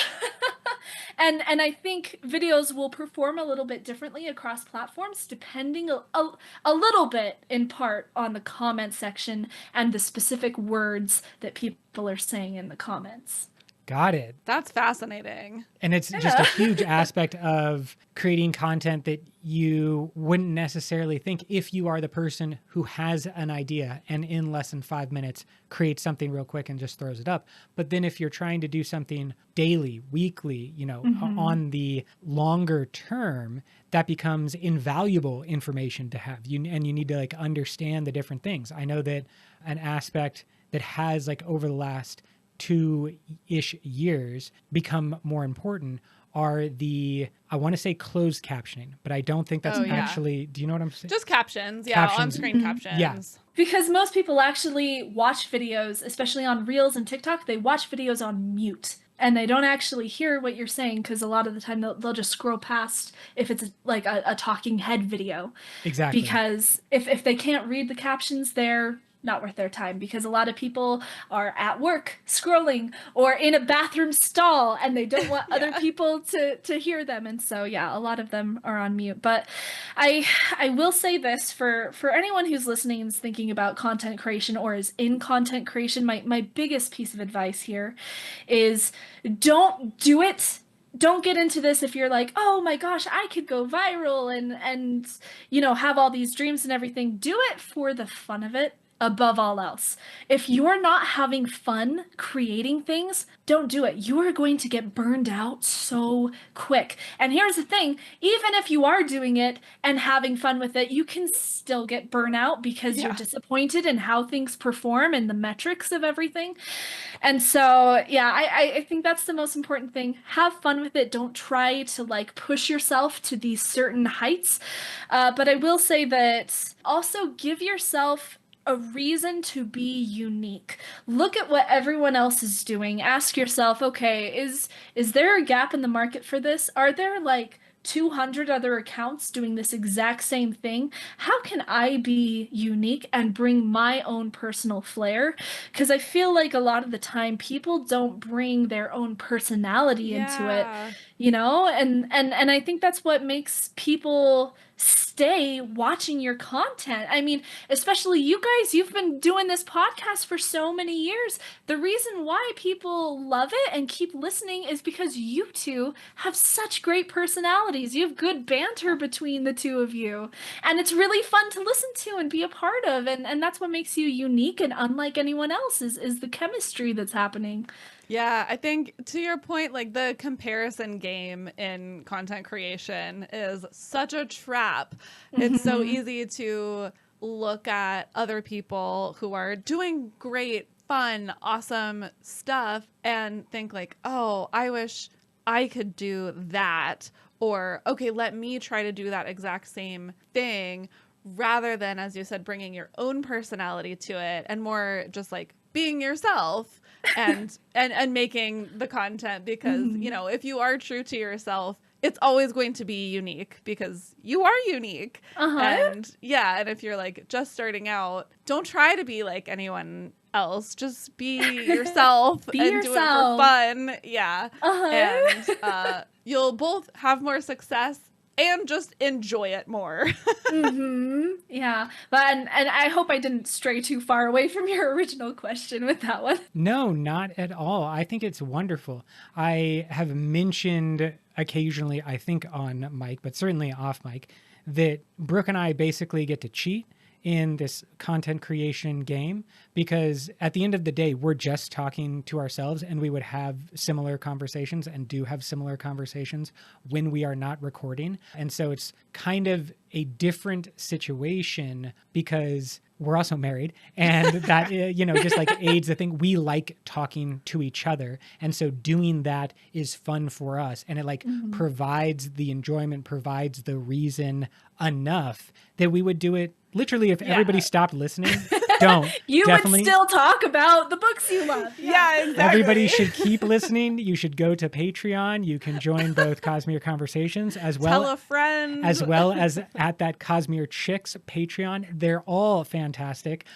And I think videos will perform a little bit differently across platforms, depending a little bit in part on the comment section and the specific words that people are saying in the comments. Got it. That's fascinating. And it's just a huge aspect of creating content that you wouldn't necessarily think, if you are the person who has an idea and in less than 5 minutes creates something real quick and just throws it up. But then if you're trying to do something daily, weekly, on the longer term, that becomes invaluable information to have. And you need to like understand the different things. I know that an aspect that has like over the last 2-ish years become more important are I want to say closed captioning, but I don't think that's actually, do you know what I'm saying? Just captions. Yeah. Captions. On-screen captions. Yeah. Because most people actually watch videos, especially on Reels and TikTok, they watch videos on mute. And they don't actually hear what you're saying, because a lot of the time they'll just scroll past if it's like a talking head video. Exactly. Because if they can't read the captions, they're not worth their time, because a lot of people are at work scrolling or in a bathroom stall and they don't want other people to hear them. And so, yeah, a lot of them are on mute. But I will say this for anyone who's listening and is thinking about content creation or is in content creation, my biggest piece of advice here is don't do it. Don't get into this if you're like, oh my gosh, I could go viral and have all these dreams and everything. Do it for the fun of it. Above all else, if you're not having fun creating things, don't do it. You are going to get burned out so quick. And here's the thing, even if you are doing it and having fun with it, you can still get burnout because you're disappointed in how things perform and the metrics of everything. And so, yeah, I think that's the most important thing. Have fun with it. Don't try to like push yourself to these certain heights. But I will say that also give yourself a reason to be unique. Look at what everyone else is doing. Ask yourself, okay, is there a gap in the market for this? Are there like 200 other accounts doing this exact same thing. How can I be unique and bring my own personal flair? Because I feel like a lot of the time people don't bring their own personality into it, Yeah. you know? And I think that's what makes people stay watching your content. I mean, especially you guys, you've been doing this podcast for so many years. The reason why people love it and keep listening is because you two have such great personalities. You have good banter between the two of you. And it's really fun to listen to and be a part of. And that's what makes you unique and unlike anyone else is the chemistry that's happening. Yeah, I think to your point, like the comparison game in content creation is such a trap. It's so easy to look at other people who are doing great, fun, awesome stuff and think like, "Oh, I wish I could do that." Or, "Okay, let me try to do that exact same thing." Rather than, as you said, bringing your own personality to it and more just like being yourself and making the content, because you know, if you are true to yourself, it's always going to be unique because you are unique. And yeah, and if you're like just starting out, don't try to be like anyone else, just be yourself Be and yourself. do it for fun. Yeah. And you'll both have more success and just enjoy it more. Yeah, but and I hope I didn't stray too far away from your original question with that one. No, not at all. I think it's wonderful. I have mentioned occasionally, I think on mic, but certainly off mic, that Brooke and I basically get to cheat in this content creation game, because at the end of the day, we're just talking to ourselves, and we would have similar conversations and do have similar conversations when we are not recording. And so it's kind of a different situation because we're also married, and that, you know, just like aids the thing. We like talking to each other. And so doing that is fun for us. And it like provides the enjoyment, provides the reason enough that we would do it literally if everybody stopped listening. Don't. You Definitely. would still talk about the books you love. Yeah, exactly. Everybody should keep listening. You should go to Patreon. You can join both Cosmere Conversations as well. Tell a friend. As well as at that CosmereChick's Patreon. They're all fantastic.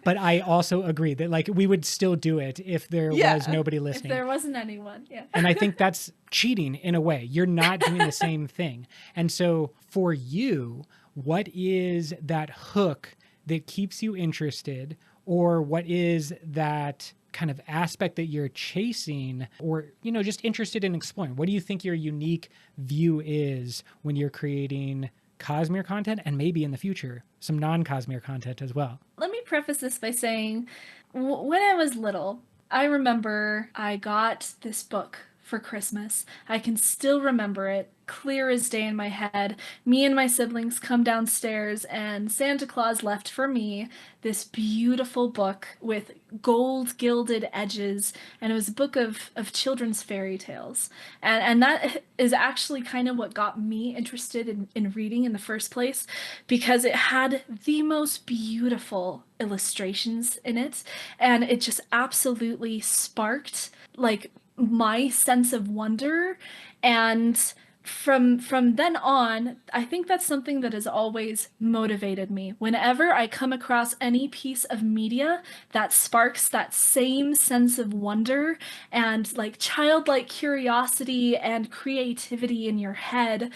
But I also agree that like we would still do it if there was nobody If listening. there wasn't anyone, yeah. And I think that's cheating in a way. You're not doing the same thing. And so for you, what is that hook that keeps you interested, or what is that kind of aspect that you're chasing, or, you know, just interested in exploring? What do you think your unique view is when you're creating Cosmere content, and maybe in the future, some non-Cosmere content as well? Let me preface this by saying, when I was little, I remember I got this book for Christmas. I can still remember it, clear as day in my head. Me and my siblings come downstairs, and Santa Claus left for me this beautiful book with gold gilded edges, and it was a book of children's fairy tales. And that is actually kind of what got me interested in reading in the first place, because it had the most beautiful illustrations in it, and it just absolutely sparked like my sense of wonder. And from then on, I think that's something that has always motivated me. Whenever I come across any piece of media that sparks that same sense of wonder and like childlike curiosity and creativity in your head,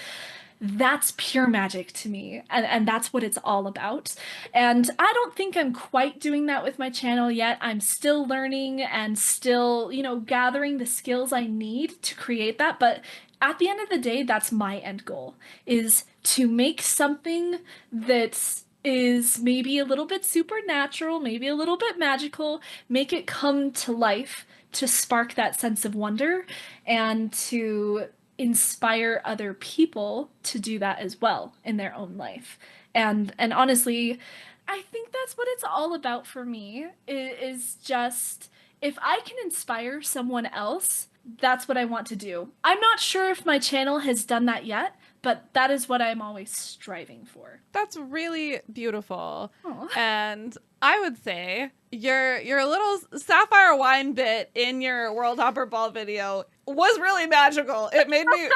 that's pure magic to me, and that's what it's all about. And I don't think I'm quite doing that with my channel yet. I'm still learning and still, you know, gathering the skills I need to create that, but at the end of the day, that's my end goal, is to make something that is maybe a little bit supernatural, maybe a little bit magical, make it come to life to spark that sense of wonder and to inspire other people to do that as well in their own life. And honestly, I think that's what it's all about for me, is just if I can inspire someone else, that's what I want to do. I'm not sure if my channel has done that yet, but that is what I'm always striving for. That's really beautiful. Aw. And I would say your little sapphire wine bit in your World Hopper Ball video was really magical. It made me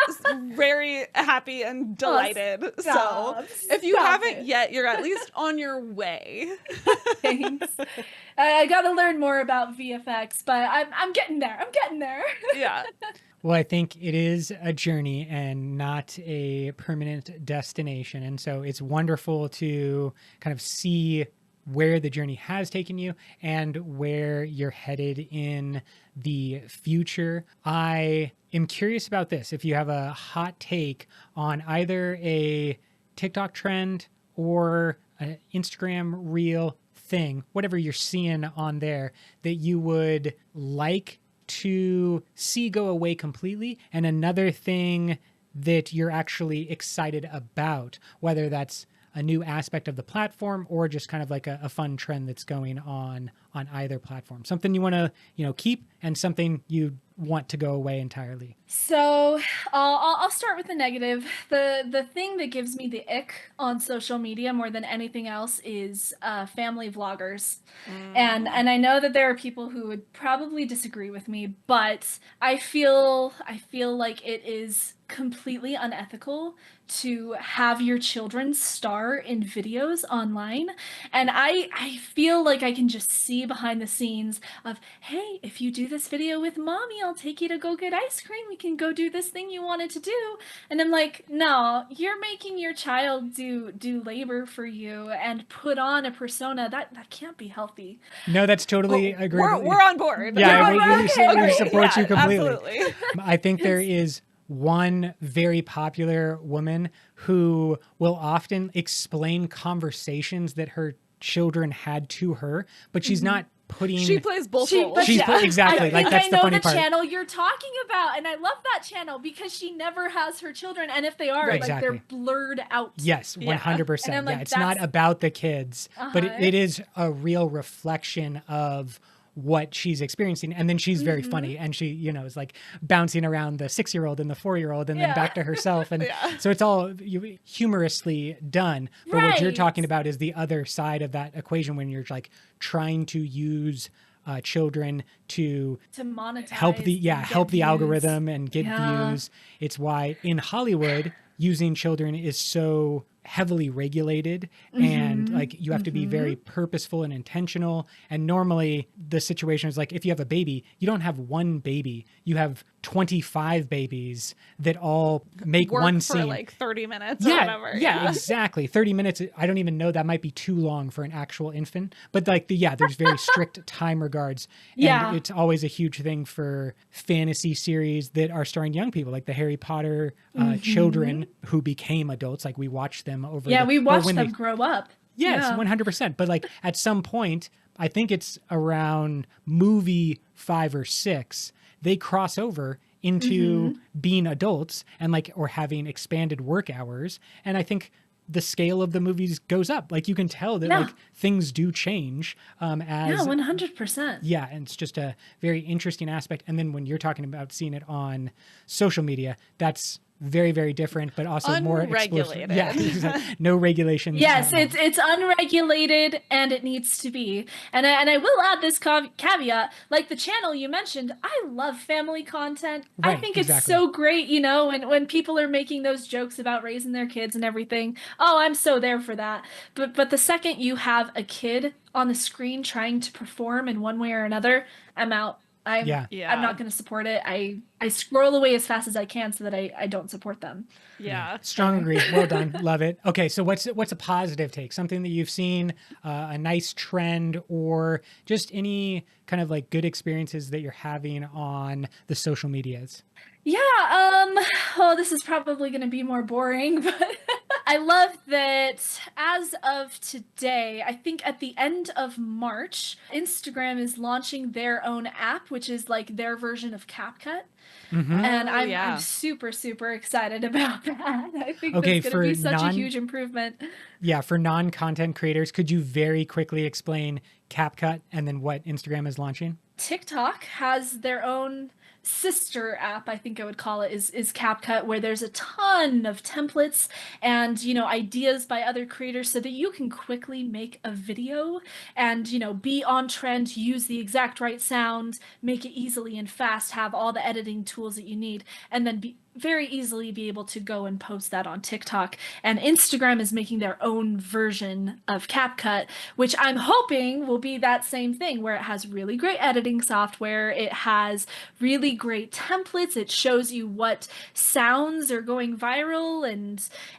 very happy and delighted. Stop. So if you Stop haven't it. yet, you're at least on your way. Thanks. I got to learn more about VFX, but I'm getting there. I'm getting there. Yeah. Well, I think it is a journey and not a permanent destination. And so it's wonderful to kind of see where the journey has taken you and where you're headed in the future. I am curious about this. If you have a hot take on either a TikTok trend or an Instagram reel thing, whatever you're seeing on there that you would like to see go away completely, and another thing that you're actually excited about, whether that's a new aspect of the platform or just kind of like a fun trend that's going on either platform, something you want to keep and something you want to go away entirely. So I'll start with the negative. The thing that gives me the ick on social media more than anything else is family vloggers. And I know that there are people who would probably disagree with me, but I feel like it is completely unethical to have your children star in videos online. And I feel like I can just see behind the scenes of, hey, if you do this video with mommy, I'll take you to go get ice cream. We can go do this thing you wanted to do. And I'm like, no, you're making your child do labor for you and put on a persona that can't be healthy. No, that's totally agree. We're on board. Yeah, Okay. we support you completely. Absolutely. I think there is one very popular woman who will often explain conversations that her children had to her, but she's not putting. She plays both roles. Exactly. Like that's the funny part. I know the channel you're talking about, and I love that channel because she never has her children, and if they are, Right. like Exactly. they're blurred out. Yes, 100%. And I'm like, Yeah, it's not that's- about the kids, but Uh-huh. it is a real reflection of what she's experiencing. And then she's very funny, and she is like bouncing around the 6-year-old and the 4-year-old and then back to herself, and so it's all humorously done. But what you're Right. talking about is the other side of that equation, when you're like trying to use children to monetize, help the and get help the views. algorithm and get Yeah. views. It's why in Hollywood using children is so heavily regulated, and like you have to be very purposeful and intentional. And normally the situation is like, if you have a baby, you don't have one baby, you have 25 babies that all make Work one for scene. like 30 minutes or whatever. Yeah, exactly. 30 minutes. I don't even know. That might be too long for an actual infant. But like, there's very strict time regards. And Yeah. it's always a huge thing for fantasy series that are starring young people, like the Harry Potter children who became adults. Like we watched them over. Yeah, we watched when them grow up. Yes, Yeah. 100%. But like at some point, I think it's around movie 5 or 6, they cross over into being adults and like, or having expanded work hours. And I think the scale of the movies goes up. Like you can tell that like things do change as Yeah, 100%. yeah, and it's just a very interesting aspect. And then when you're talking about seeing it on social media, that's very, very different, but also more explosive. Unregulated. Yeah, exactly. No regulations. Yes, it's unregulated, and it needs to be. And I will add this caveat, like the channel you mentioned, I love family content. I Right, think exactly. it's so great, when people are making those jokes about raising their kids and everything. Oh, I'm so there for that. But the second you have a kid on the screen trying to perform in one way or another, I'm out. I'm not going to support it. I scroll away as fast as I can so that I don't support them. Yeah. Strong agree. Well done. Love it. Okay, so what's a positive take? Something that you've seen, a nice trend, or just any kind of like good experiences that you're having on the social medias? Yeah, this is probably going to be more boring, but I love that as of today, I think at the end of March, Instagram is launching their own app, which is like their version of CapCut. And I'm super, super excited about that. I think that's going to be such a huge improvement. Yeah, for non-content creators, could you very quickly explain CapCut and then what Instagram is launching? TikTok has their own sister app, I think I would call it, is CapCut, where there's a ton of templates and, ideas by other creators so that you can quickly make a video and, be on trend, use the exact right sound, make it easily and fast, have all the editing tools that you need, and then very easily be able to go and post that on TikTok. And Instagram is making their own version of CapCut, which I'm hoping will be that same thing, where it has really great editing software, it has really great templates, it shows you what sounds are going viral,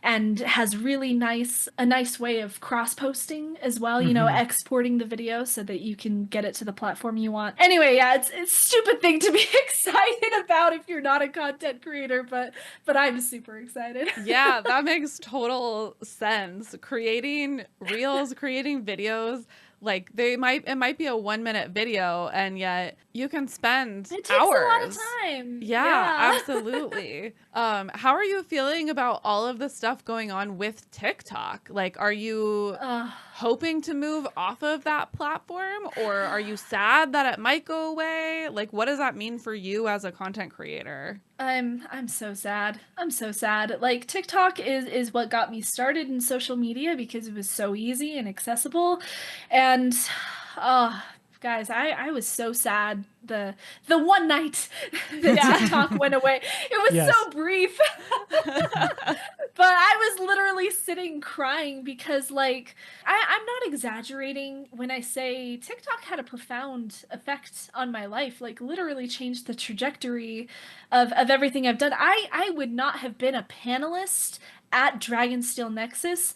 and has really a nice way of cross-posting as well, exporting the video so that you can get it to the platform you want. Anyway, yeah, it's a stupid thing to be excited about if you're not a content creator, but I'm super excited. Yeah, that makes total sense. Creating reels, creating videos, like it might be a 1-minute video, and yet you can spend it takes hours. a lot of time. Yeah. Absolutely. How are you feeling about all of the stuff going on with TikTok? Like, are you hoping to move off of that platform, or are you sad that it might go away? Like, what does that mean for you as a content creator? I'm so sad. I'm so sad. Like, TikTok is what got me started in social media because it was so easy and accessible. And guys, I was so sad the one night that TikTok went away. It was so brief. But I was literally sitting crying because, like, I'm not exaggerating when I say TikTok had a profound effect on my life, like literally changed the trajectory of everything I've done. I would not have been a panelist at Dragonsteel Nexus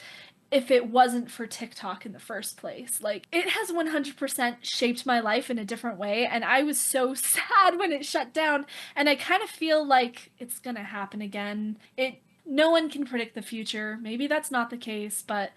if it wasn't for TikTok in the first place. Like, it has 100% shaped my life in a different way, and I was so sad when it shut down, and I kind of feel like it's gonna happen again. No one can predict the future. Maybe that's not the case, but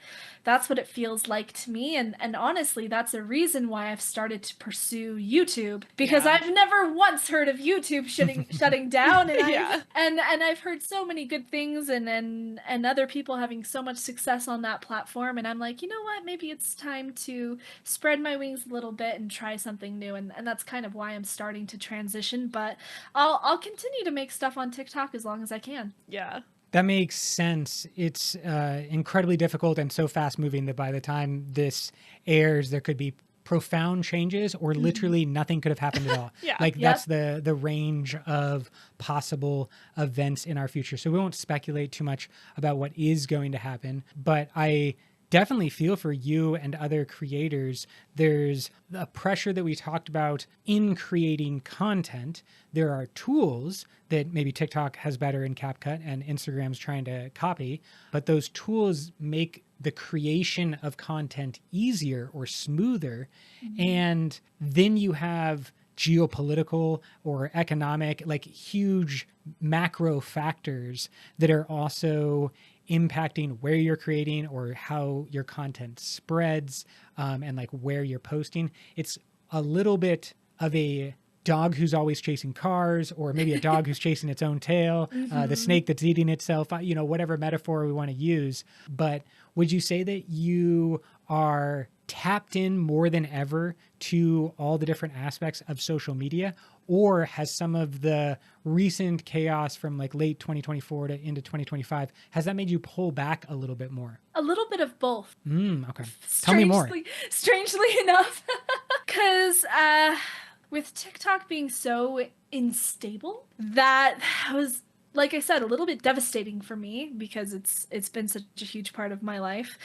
that's what it feels like to me. And honestly, that's a reason why I've started to pursue YouTube, because I've never once heard of YouTube shutting down. And and I've heard so many good things and other people having so much success on that platform. And I'm like, you know what? Maybe it's time to spread my wings a little bit and try something new. And that's kind of why I'm starting to transition. But I'll continue to make stuff on TikTok as long as I can. Yeah. That makes sense. It's incredibly difficult and so fast moving that by the time this airs, there could be profound changes or literally nothing could have happened at all. That's the range of possible events in our future. So we won't speculate too much about what is going to happen, but I definitely feel for you and other creators. There's a pressure that we talked about in creating content. There are tools that maybe TikTok has better in CapCut and Instagram's trying to copy, but those tools make the creation of content easier or smoother. And then you have geopolitical or economic, like huge macro factors that are also impacting where you're creating or how your content spreads, and like where you're posting. It's a little bit of a dog who's always chasing cars, or maybe a dog who's chasing its own tail, the snake that's eating itself, whatever metaphor we want to use. But would you say that you are tapped in more than ever to all the different aspects of social media? Or has some of the recent chaos from like late 2024 to into 2025, has that made you pull back a little bit more? A little bit of both. Okay. Tell me more. Strangely enough. Because with TikTok being so unstable, that was, like I said, a little bit devastating for me because it's been such a huge part of my life.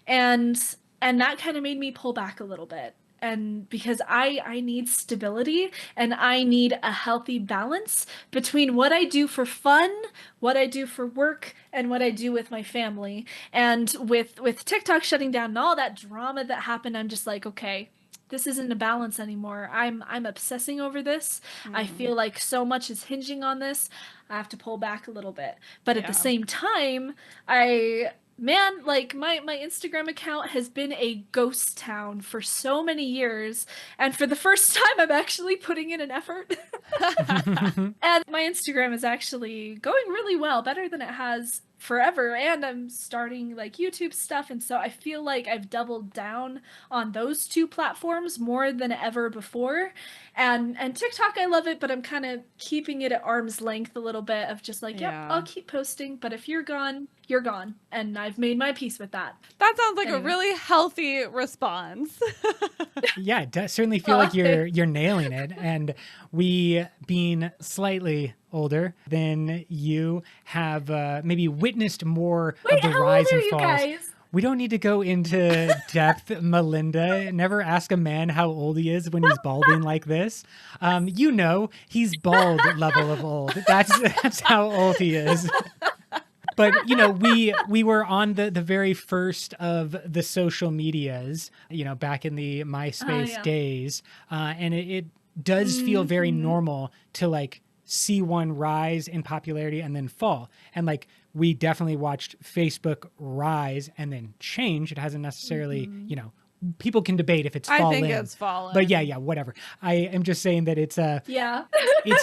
And that kind of made me pull back a little bit. And because I need stability and I need a healthy balance between what I do for fun, what I do for work, and what I do with my family. And with TikTok shutting down and all that drama that happened, I'm just like, okay, this isn't a balance anymore. I'm obsessing over this. I feel like so much is hinging on this. I have to pull back a little bit. But at the same time, like my Instagram account has been a ghost town for so many years, and for the first time I'm actually putting in an effort. And my Instagram is actually going really well, better than it has forever, and I'm starting like YouTube stuff, and so I feel like I've doubled down on those two platforms more than ever before. And TikTok, I love it, but I'm kind of keeping it at arm's length a little bit of just like, yep, I'll keep posting, but if you're gone, you're gone, and I've made my peace with that. That sounds like a really healthy response. Yeah, I certainly feel like you're nailing it. And we, being slightly older than you, have maybe witnessed more of the rise and falls. Guys? We don't need to go into depth, Malinda. Never ask a man how old he is when he's balding like this. You know, he's bald level of old. That's how old he is. But, you know, we were on the very first of the social medias, you know, back in the MySpace days. And it does feel very normal to like see one rise in popularity and then fall. And like, we definitely watched Facebook rise and then change. It hasn't necessarily, you know, people can debate if it's fallen. I think it's fallen. But yeah, whatever. I am just saying that it's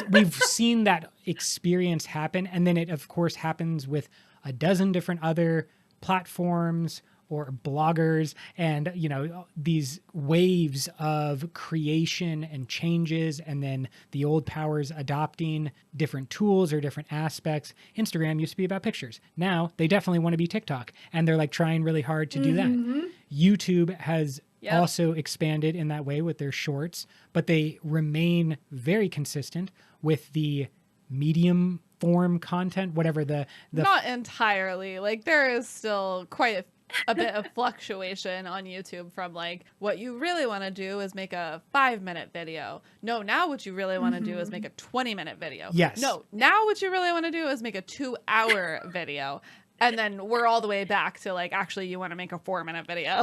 we've seen that experience happen, and then it of course happens with a dozen different other platforms or bloggers, and you know, these waves of creation and changes, and then the old powers adopting different tools or different aspects. Instagram used to be about pictures. Now they definitely want to be TikTok, and they're like trying really hard to do that. YouTube has also expanded in that way with their shorts, but they remain very consistent with the medium form content, whatever the not entirely. Like there is still quite a bit of fluctuation on YouTube from like what you really want to do is make a 5-minute video. No, now what you really want to do is make a 20-minute video. Yes. No, now what you really want to do is make a 2-hour video. And then we're all the way back to like, actually, you want to make a 4-minute video.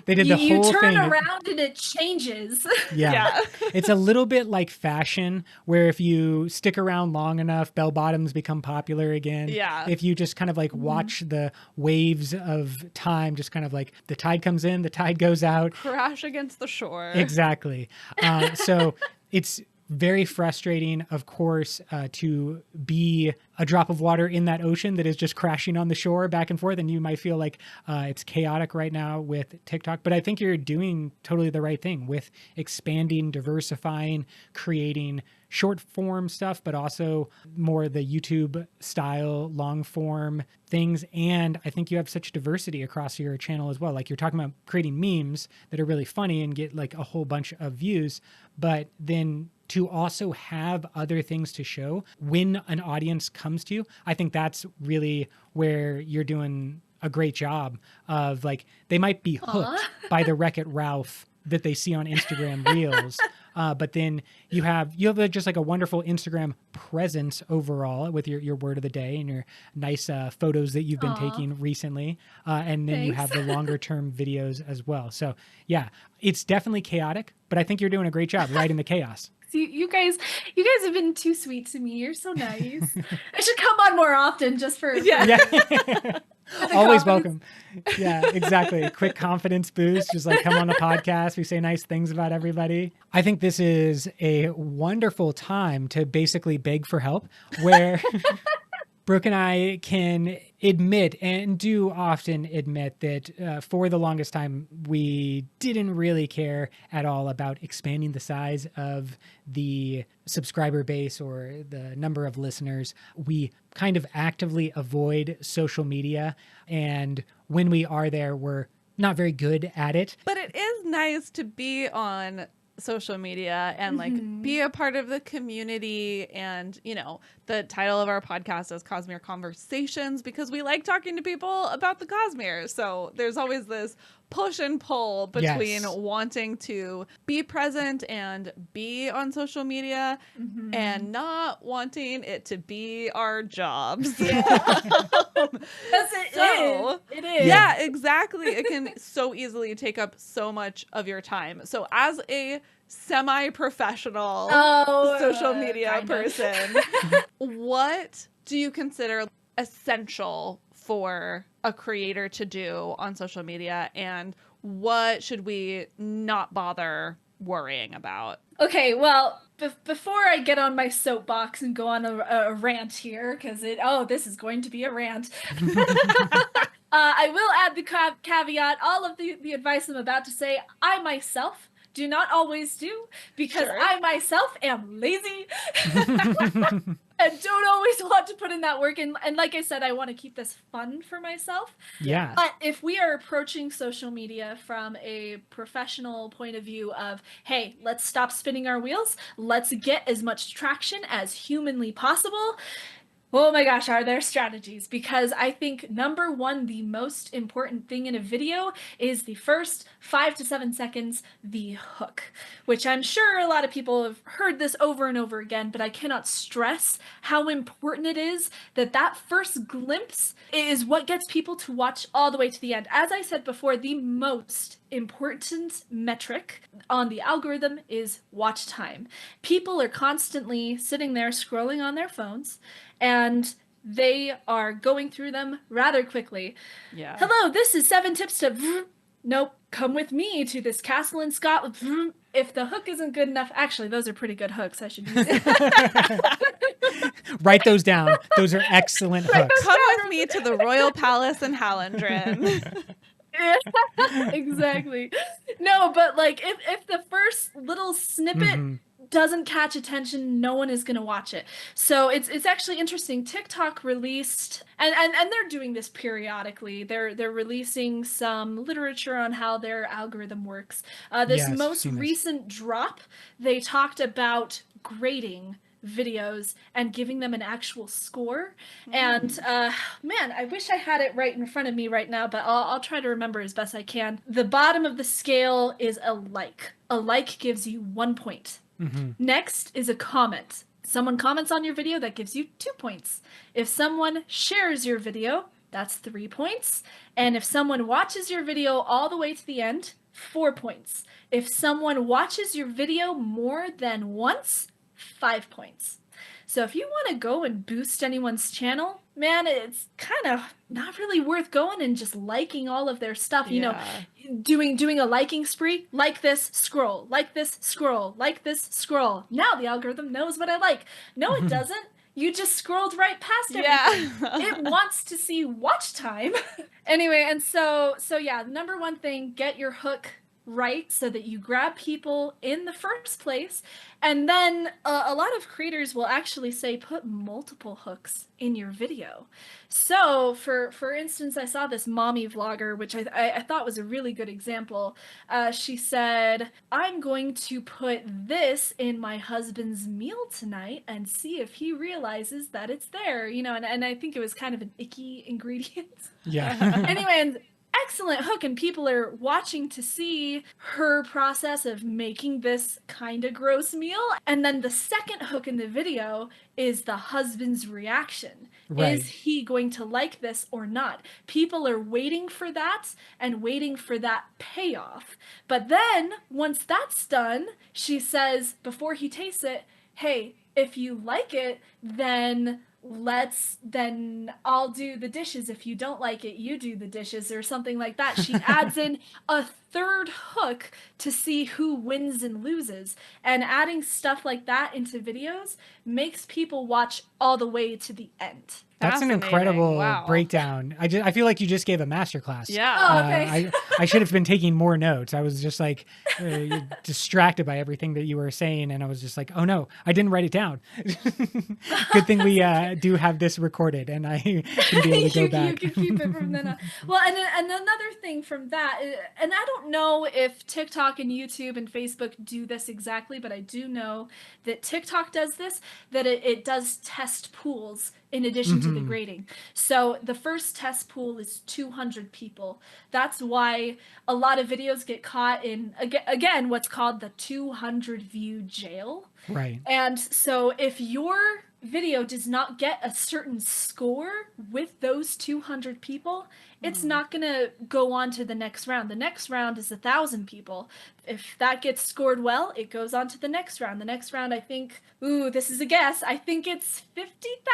They did the whole thing. You turn around and it changes. Yeah. It's a little bit like fashion, where if you stick around long enough, bell bottoms become popular again. Yeah. If you just kind of like watch the waves of time, just kind of like the tide comes in, the tide goes out. Crash against the shore. Exactly. So it's very frustrating, of course, to be a drop of water in that ocean that is just crashing on the shore back and forth. And you might feel like it's chaotic right now with TikTok, but I think you're doing totally the right thing with expanding, diversifying, creating short form stuff, but also more the YouTube style, long form things. And I think you have such diversity across your channel as well. Like you're talking about creating memes that are really funny and get like a whole bunch of views, but then to also have other things to show when an audience comes to you. I think that's really where you're doing a great job of like, they might be hooked by the Wreck-It Ralph that they see on Instagram Reels. But then you have just like a wonderful Instagram presence overall with your word of the day and your nice photos that you've been taking recently. And then you have the longer term videos as well. So yeah, it's definitely chaotic, but I think you're doing a great job riding the chaos. You guys have been too sweet to me. You're so nice. I should come on more often just for Always welcome. Yeah, exactly. Quick confidence boost. Just like come on the podcast. We say nice things about everybody. I think this is a wonderful time to basically beg for help, where Brooke and I can admit, and do often admit, that for the longest time, we didn't really care at all about expanding the size of the subscriber base or the number of listeners. We kind of actively avoid social media. And when we are there, we're not very good at it. But it is nice to be on social media and like be a part of the community. And you know, the title of our podcast is Cosmere Conversations because we like talking to people about the Cosmere. So there's always this push and pull between wanting to be present and be on social media and not wanting it to be our jobs. Yeah. It is. Yeah, exactly. It can so easily take up so much of your time. So as a semi-professional social media person, what do you consider essential for a creator to do on social media, and what should we not bother worrying about? Okay, well, before I get on my soapbox and go on a rant here, because this is going to be a rant. I will add the caveat, all of the advice I'm about to say, I myself do not always do, because I myself am lazy and don't always want to put in that work. And like I said, I want to keep this fun for myself. Yeah. But if we are approaching social media from a professional point of view of, hey, let's stop spinning our wheels, let's get as much traction as humanly possible. Oh my gosh, are there strategies? Because I think number one, the most important thing in a video is the first 5 to 7 seconds, the hook, which I'm sure a lot of people have heard this over and over again, but I cannot stress how important it is that that first glimpse is what gets people to watch all the way to the end. As I said before, the most important metric on the algorithm is watch time. People are constantly sitting there scrolling on their phones, and they are going through them rather quickly. Yeah. Hello, this is 7 tips to... Nope, come with me to this castle in Scotland. If the hook isn't good enough... Actually, those are pretty good hooks. I should use it. Write those down. Those are excellent hooks. Come with me to the Royal Palace in Hallingdon. Exactly. No, but like if the first little snippet doesn't catch attention, no one is going to watch it. So it's actually interesting. TikTok released, and they're doing this periodically. They're releasing some literature on how their algorithm works. This most recent drop, they talked about grading videos and giving them an actual score. And man, I wish I had it right in front of me right now, but I'll try to remember as best I can. The bottom of the scale is a like. A like gives you 1 point. Next is a comment. Someone comments on your video, that gives you 2 points. If someone shares your video, that's 3 points. And if someone watches your video all the way to the end, 4 points. If someone watches your video more than once, 5 points. So if you want to go and boost anyone's channel, man, it's kind of not really worth going and just liking all of their stuff. You know, doing a liking spree, like this, scroll, like this, scroll, like this, scroll. Now the algorithm knows what I like. No, it doesn't. You just scrolled right past everything. It wants to see watch time. Anyway, and so yeah, number one thing, get your hook right so that you grab people in the first place. And then a lot of creators will actually say put multiple hooks in your video. So for instance, I saw this mommy vlogger, which I thought was a really good example. She said, I'm going to put this in my husband's meal tonight and see if he realizes that it's there, you know, and I think it was kind of an icky ingredient. Anyway, and excellent hook, and people are watching to see her process of making this kind of gross meal. And then the second hook in the video is the husband's reaction. Is he going to like this or not? People are waiting for that and waiting for that payoff. But then once that's done, she says before he tastes it, hey, if you like it, then I'll do the dishes. If you don't like it, you do the dishes, or something like that. She adds in a third hook to see who wins and loses. And adding stuff like that into videos makes people watch all the way to the end. That's an incredible breakdown. I feel like you just gave a masterclass. Yeah. Oh, okay. I should have been taking more notes. I was just like distracted by everything that you were saying, and I was just like, oh no, I didn't write it down. Good thing we do have this recorded, and I can be able to go back. You can keep it from then on. Well, and another thing from that, and I don't know if TikTok and YouTube and Facebook do this exactly, but I do know that TikTok does this, that it does test pools in addition to the grading. So the first test pool is 200 people. That's why a lot of videos get caught in, again, what's called the 200 view jail. Right. And so if your video does not get a certain score with those 200 people, it's not going to go on to the next round. The next round is 1,000 people. If that gets scored well, it goes on to the next round. The next round, I think, this is a guess, I think it's 50,000,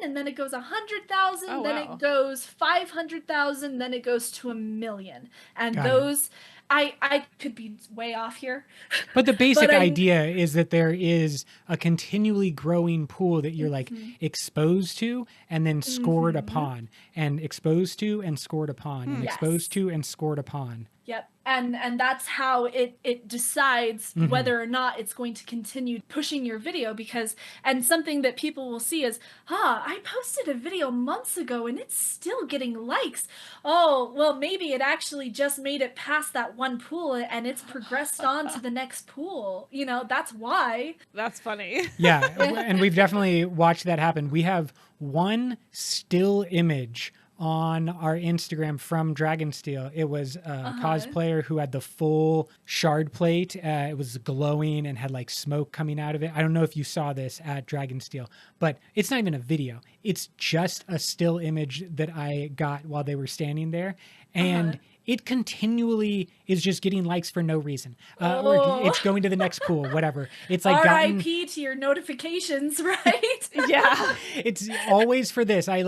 and then it goes 100,000, then it goes 500,000, then it goes to 1 million. And those I could be way off here. But the basic But idea is that there is a continually growing pool that you're like exposed to and then scored upon, and exposed to and scored upon, and exposed Yes. to and scored upon. Yep. And that's how it decides whether or not it's going to continue pushing your video, because and something that people will see is, I posted a video months ago and it's still getting likes. Oh, well, maybe it actually just made it past that one pool and it's progressed on to the next pool. You know, that's why. That's funny. Yeah, and we've definitely watched that happen. We have one still image on our Instagram from Dragonsteel. It was a cosplayer who had the full shard plate. It was glowing and had like smoke coming out of it. I don't know if you saw this at Dragonsteel, but it's not even a video. It's just a still image that I got while they were standing there. And it continually is just getting likes for no reason. Or it's going to the next pool, whatever. It's like RIP to your notifications, right? Yeah. It's always for this. I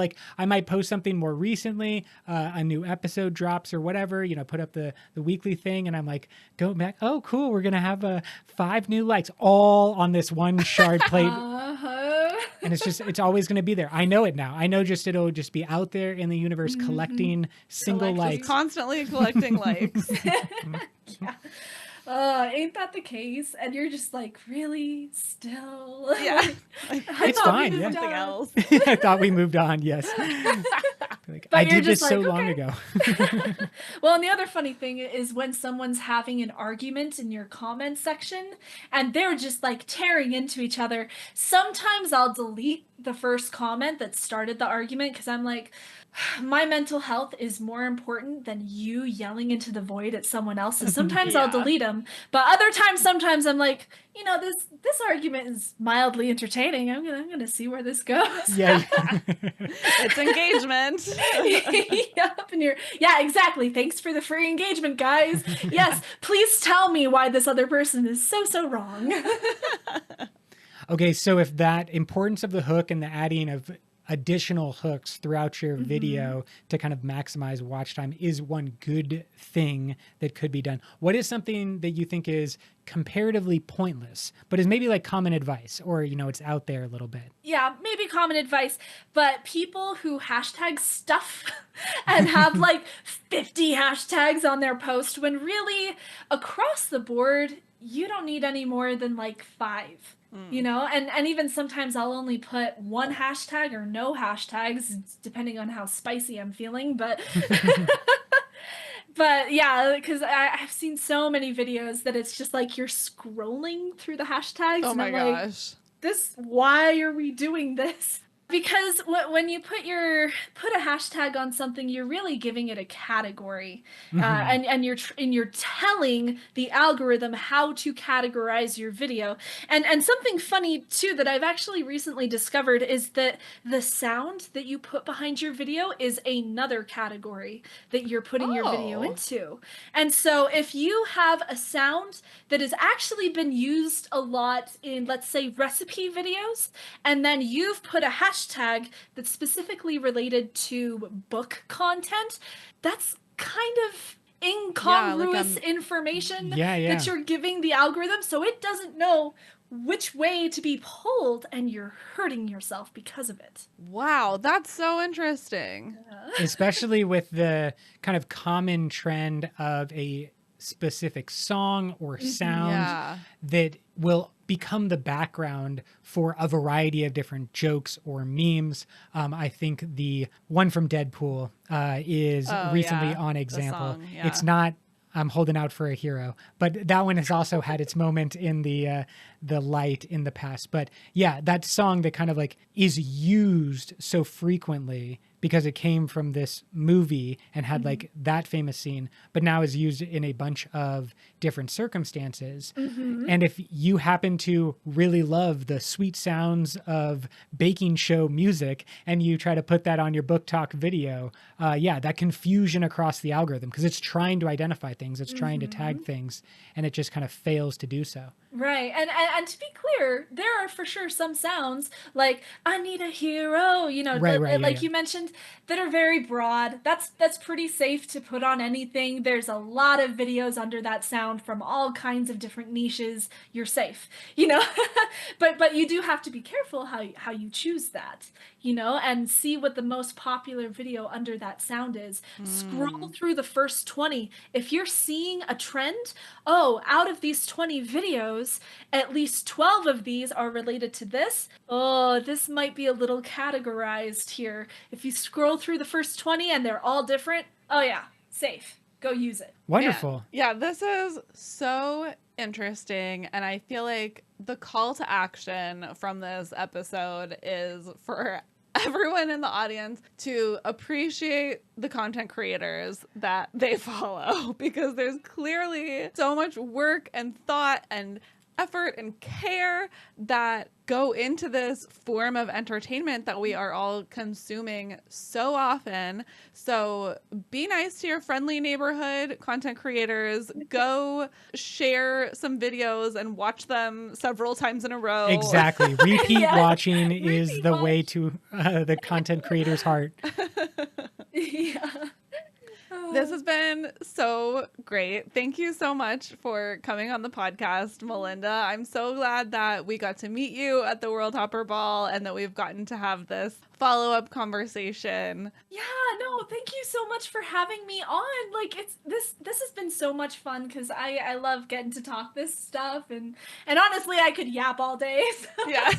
might post something more recently, a new episode drops or whatever, you know, put up the weekly thing, and I'm like, go back. Oh, cool. We're going to have 5 new likes all on this one shard plate. And it's always going to be there. I know it now. I know it'll just be out there in the universe collecting single likes. Constantly collecting likes. Yeah. Ain't that the case? And you're just like, really? Still? Yeah. It's fine. Yeah. Something else. I thought we moved on. Yes. Like, I did this so long ago. Well, and the other funny thing is when someone's having an argument in your comment section and they're just like tearing into each other, sometimes I'll delete the first comment that started the argument because I'm like, my mental health is more important than you yelling into the void at someone else. So sometimes I'll delete them, but other times, sometimes I'm like, you know, this argument is mildly entertaining. I'm gonna see where this goes. Yeah. It's engagement. Yep, and yeah, exactly. Thanks for the free engagement, guys. Yes, please tell me why this other person is so wrong. Okay, so if that importance of the hook and the adding of additional hooks throughout your video to kind of maximize watch time is one good thing that could be done, what is something that you think is comparatively pointless, but is maybe like common advice, or, you know, it's out there a little bit? Yeah, maybe common advice, but people who hashtag stuff and have like 50 hashtags on their post, when really across the board, you don't need any more than like 5. You know, and even sometimes I'll only put 1 hashtag or no hashtags, depending on how spicy I'm feeling. But but yeah, because I've seen so many videos that it's just like you're scrolling through the hashtags. Oh and my I'm gosh. like, why are we doing this? Because when you put a hashtag on something, you're really giving it a category, and you're telling the algorithm how to categorize your video. And something funny too that I've actually recently discovered is that the sound that you put behind your video is another category that you're putting your video into. And so if you have a sound that has actually been used a lot in, let's say, recipe videos, and then you've put a hashtag that's specifically related to book content, that's kind of incongruous information that you're giving the algorithm, so it doesn't know which way to be pulled, and you're hurting yourself because of it. Wow, that's so interesting. Especially with the kind of common trend of a specific song or sound that will become the background for a variety of different jokes or memes. I think the one from Deadpool is recently on example. It's not I'm holding out for a hero, but that one has also had its moment in the light in the past. But yeah, that song that kind of like is used so frequently because it came from this movie and had like that famous scene, but now is used in a bunch of different circumstances. And if you happen to really love the sweet sounds of baking show music and you try to put that on your book talk video, that confusion across the algorithm, because it's trying to identify things, it's trying to tag things, and it just kind of fails to do so. Right. And to be clear, there are for sure some sounds like I need a hero, you know, Right, like yeah. you mentioned, that are very broad. That's pretty safe to put on anything. There's a lot of videos under that sound from all kinds of different niches. You're safe, you know. But you do have to be careful how you choose that, you know, and see what the most popular video under that sound is. Scroll through the first 20. If you're seeing a trend, oh, out of these 20 videos, at least 12 of these are related to this. Oh, this might be a little categorized here. If you scroll through the first 20 and they're all different, oh yeah, safe. Go use it. Wonderful. Yeah, this is so interesting. And I feel like the call to action from this episode is for everyone in the audience to appreciate the content creators that they follow, because there's clearly so much work and thought and effort and care that go into this form of entertainment that we are all consuming so often. So be nice to your friendly neighborhood content creators. Go share some videos and watch them several times in a row. Exactly. Repeat watching is the way to the content creator's heart. Yeah. This has been so great. Thank you so much for coming on the podcast, Malinda. I'm so glad that we got to meet you at the World Hopper Ball and that we've gotten to have this follow-up conversation. Yeah, no, thank you so much for having me on. Like, it's this has been so much fun because I love getting to talk this stuff, and honestly I could yap all day. So. Yeah.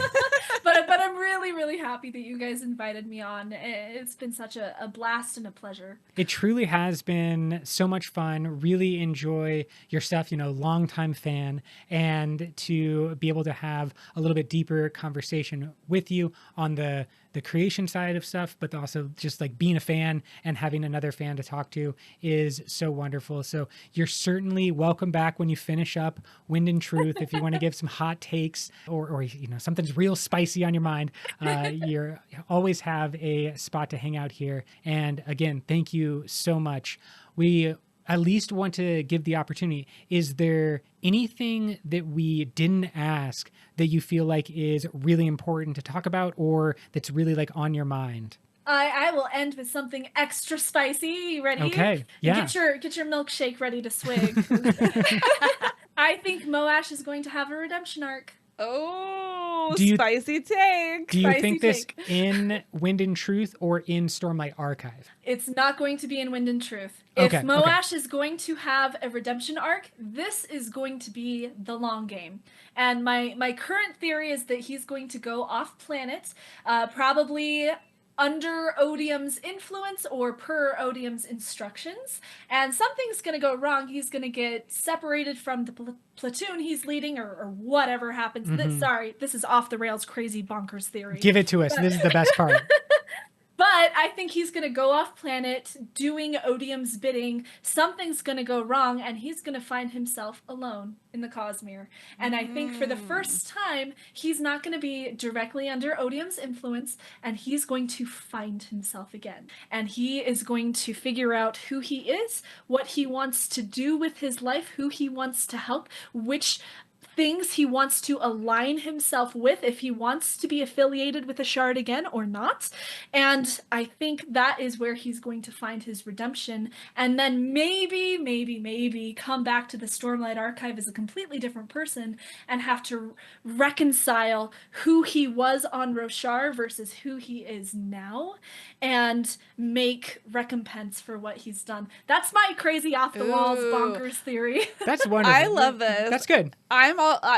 but I'm really happy that you guys invited me on. It's been such a blast and a pleasure. It truly has been so much fun. Really enjoy your stuff, you know, longtime fan, and to be able to have a little bit deeper conversation with you on the creation side of stuff, but also just like being a fan and having another fan to talk to is so wonderful. So you're certainly welcome back when you finish up Wind and Truth. If you want to give some hot takes or you know, something's real spicy on your mind, you always have a spot to hang out here. And again, thank you so much. We at least want to give the opportunity. Is there anything that we didn't ask that you feel like is really important to talk about, or that's really like on your mind? I will end with something extra spicy. You ready? Okay. Yeah. Get your milkshake ready to swig. I think Moash is going to have a redemption arc. Oh, spicy take. Do you Spicy think this take. in Wind and Truth or in Stormlight Archive? It's not going to be in Wind and Truth. Okay, If Moash is going to have a redemption arc, this is going to be the long game. And my current theory is that he's going to go off planet, probably under Odium's influence or per Odium's instructions, and something's going to go wrong. He's going to get separated from the platoon he's leading, or whatever happens. Sorry, this is off the rails, crazy bonkers theory. Give it to us. This is the best part. But I think he's going to go off planet doing Odium's bidding. Something's going to go wrong, and he's going to find himself alone in the Cosmere. And I think for the first time, he's not going to be directly under Odium's influence, and he's going to find himself again. And he is going to figure out who he is, what he wants to do with his life, who he wants to help, which things he wants to align himself with, if he wants to be affiliated with the Shard again or not. And I think that is where he's going to find his redemption, and then maybe come back to the Stormlight Archive as a completely different person and have to reconcile who he was on Roshar versus who he is now, and make recompense for what he's done. That's my crazy off the walls bonkers theory. That's wonderful. I love this. That's good.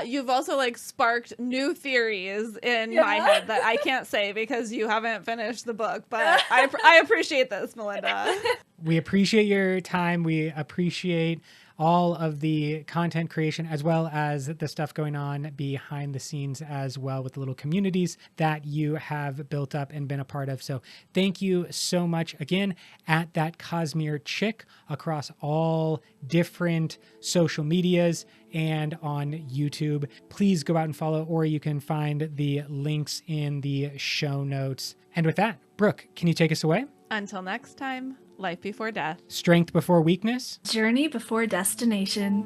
You've also like sparked new theories in my head that I can't say because you haven't finished the book, but I appreciate this, Malinda. We appreciate your time. We appreciate all of the content creation, as well as the stuff going on behind the scenes as well, with the little communities that you have built up and been a part of. So thank you so much again, at that.cosmere.chick, across all different social medias and on YouTube. Please go out and follow, or you can find the links in the show notes. And with that, Brooke, can you take us away? Until next time, life before death. Strength before weakness. Journey before destination.